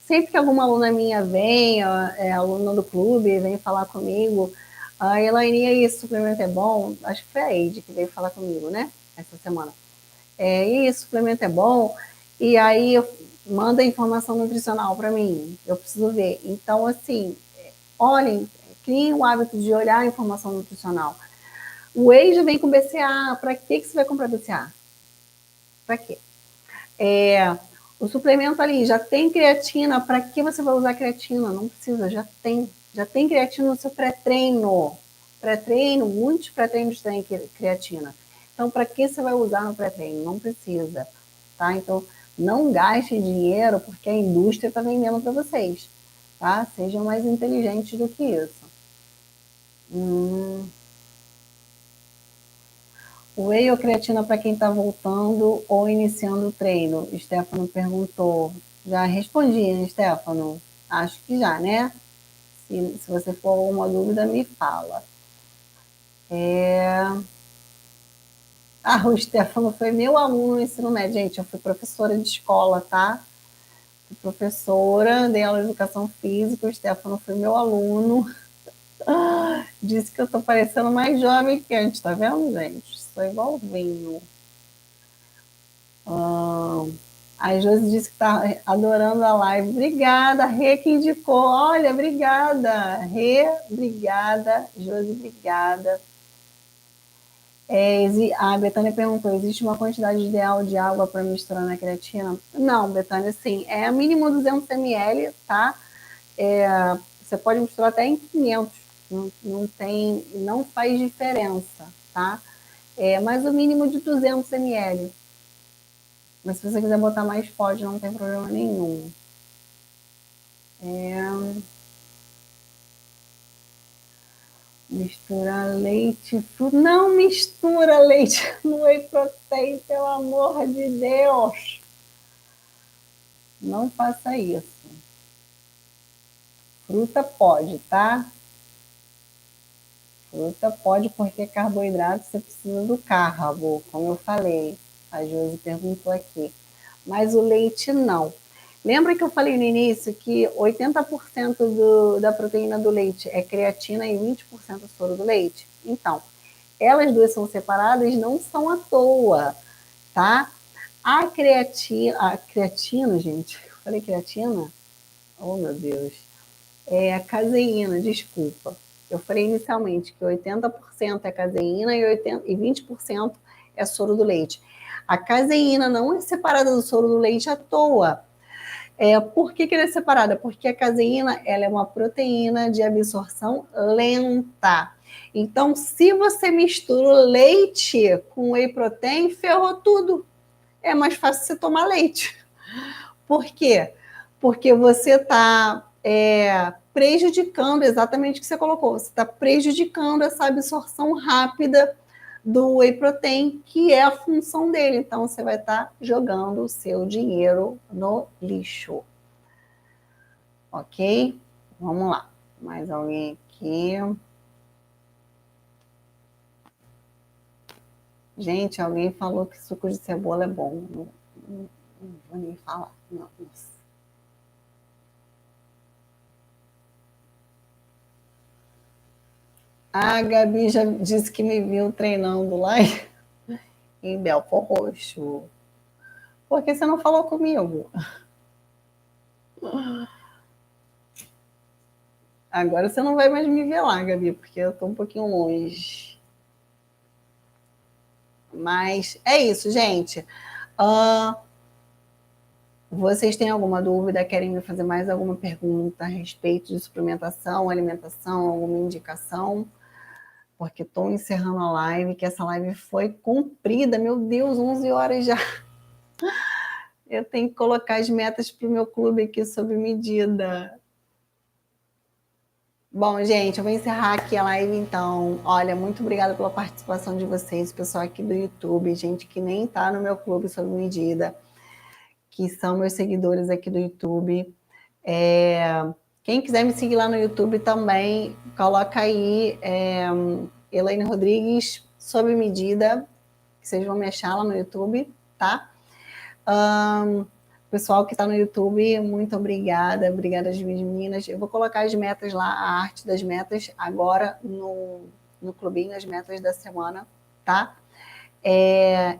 Sempre que alguma aluna minha vem, aluna do clube, vem falar comigo, a Elaine, aí, esse suplemento é bom? Acho que foi a Eide que veio falar comigo, né? Essa semana. E esse suplemento é bom? E aí, manda informação nutricional para mim. Eu preciso ver. Então, assim, olhem, criem o hábito de olhar a informação nutricional. O whey já vem com BCA. Para que você vai comprar BCA? Para quê? O suplemento ali já tem creatina. Para que você vai usar creatina? Não precisa, já tem. Já tem creatina no seu pré-treino. Pré-treino, muitos pré-treinos têm creatina. Então, para que você vai usar no pré-treino? Não precisa. Tá? Então, não gaste dinheiro porque a indústria está vendendo para vocês. Tá? Sejam mais inteligentes do que isso. Whey ou creatina para quem está voltando ou iniciando o treino? Stefano perguntou. Já respondi, né, Stefano? Acho que já, né? Se você for alguma dúvida, me fala. O Stefano foi meu aluno no ensino médio. Gente, eu fui professora de escola, tá? Fui professora, dei aula de educação física. O Stefano foi meu aluno. Disse que eu tô parecendo mais jovem que antes, tá vendo, gente? Sou igualzinho. A Josi disse que está adorando a live. Obrigada, Rê, que indicou. Olha, obrigada. Rê, obrigada. Josi, obrigada. A Betânia perguntou, existe uma quantidade ideal de água para misturar na creatina? Não, Betânia, sim. É mínimo 200 ml, tá? Você pode misturar até em 500. Não faz diferença, tá? Mas o mínimo de 200 ml. Mas se você quiser botar mais, pode, não tem problema nenhum. Misturar leite, fruta. Não mistura leite no whey protein, pelo amor de Deus. Não faça isso. Fruta pode, tá? Fruta pode porque carboidrato você precisa do carbo, como eu falei. A Josi perguntou aqui. Mas o leite não. Lembra que eu falei no início que 80% da proteína do leite é creatina e 20% soro do leite? Então, elas duas são separadas, não são à toa, tá? A creatina, gente, eu falei creatina? Oh, meu Deus. É a caseína, desculpa. Eu falei inicialmente que 80% é caseína e 20% é soro do leite. A caseína não é separada do soro do leite à toa. Por que ela é separada? Porque a caseína ela é uma proteína de absorção lenta. Então, se você mistura o leite com whey protein, ferrou tudo. É mais fácil você tomar leite. Por quê? Porque você está prejudicando exatamente o que você colocou. Você está prejudicando essa absorção rápida do whey protein, que é a função dele. Então, você vai estar jogando o seu dinheiro no lixo. Ok? Vamos lá. Mais alguém aqui? Gente, alguém falou que suco de cebola é bom. Não vou nem falar. Não, nossa. A Gabi já disse que me viu treinando lá em Belfor Roxo. Por que você não falou comigo? Agora você não vai mais me ver lá, Gabi, porque eu estou um pouquinho longe. Mas é isso, gente. Vocês têm alguma dúvida? Querem me fazer mais alguma pergunta a respeito de suplementação, alimentação, alguma indicação? Porque estou encerrando a live, que essa live foi comprida. Meu Deus, 11 horas já. Eu tenho que colocar as metas para o meu clube aqui sob medida. Bom, gente, eu vou encerrar aqui a live então. Olha, muito obrigada pela participação de vocês, pessoal aqui do YouTube, gente que nem está no meu clube sob medida, que são meus seguidores aqui do YouTube. Quem quiser me seguir lá no YouTube também, coloca aí Elaine Rodrigues sob medida, que vocês vão me achar lá no YouTube, tá? Pessoal que está no YouTube, muito obrigada, obrigada às minhas meninas. Eu vou colocar as metas lá, a arte das metas, agora no clubinho, as metas da semana, tá?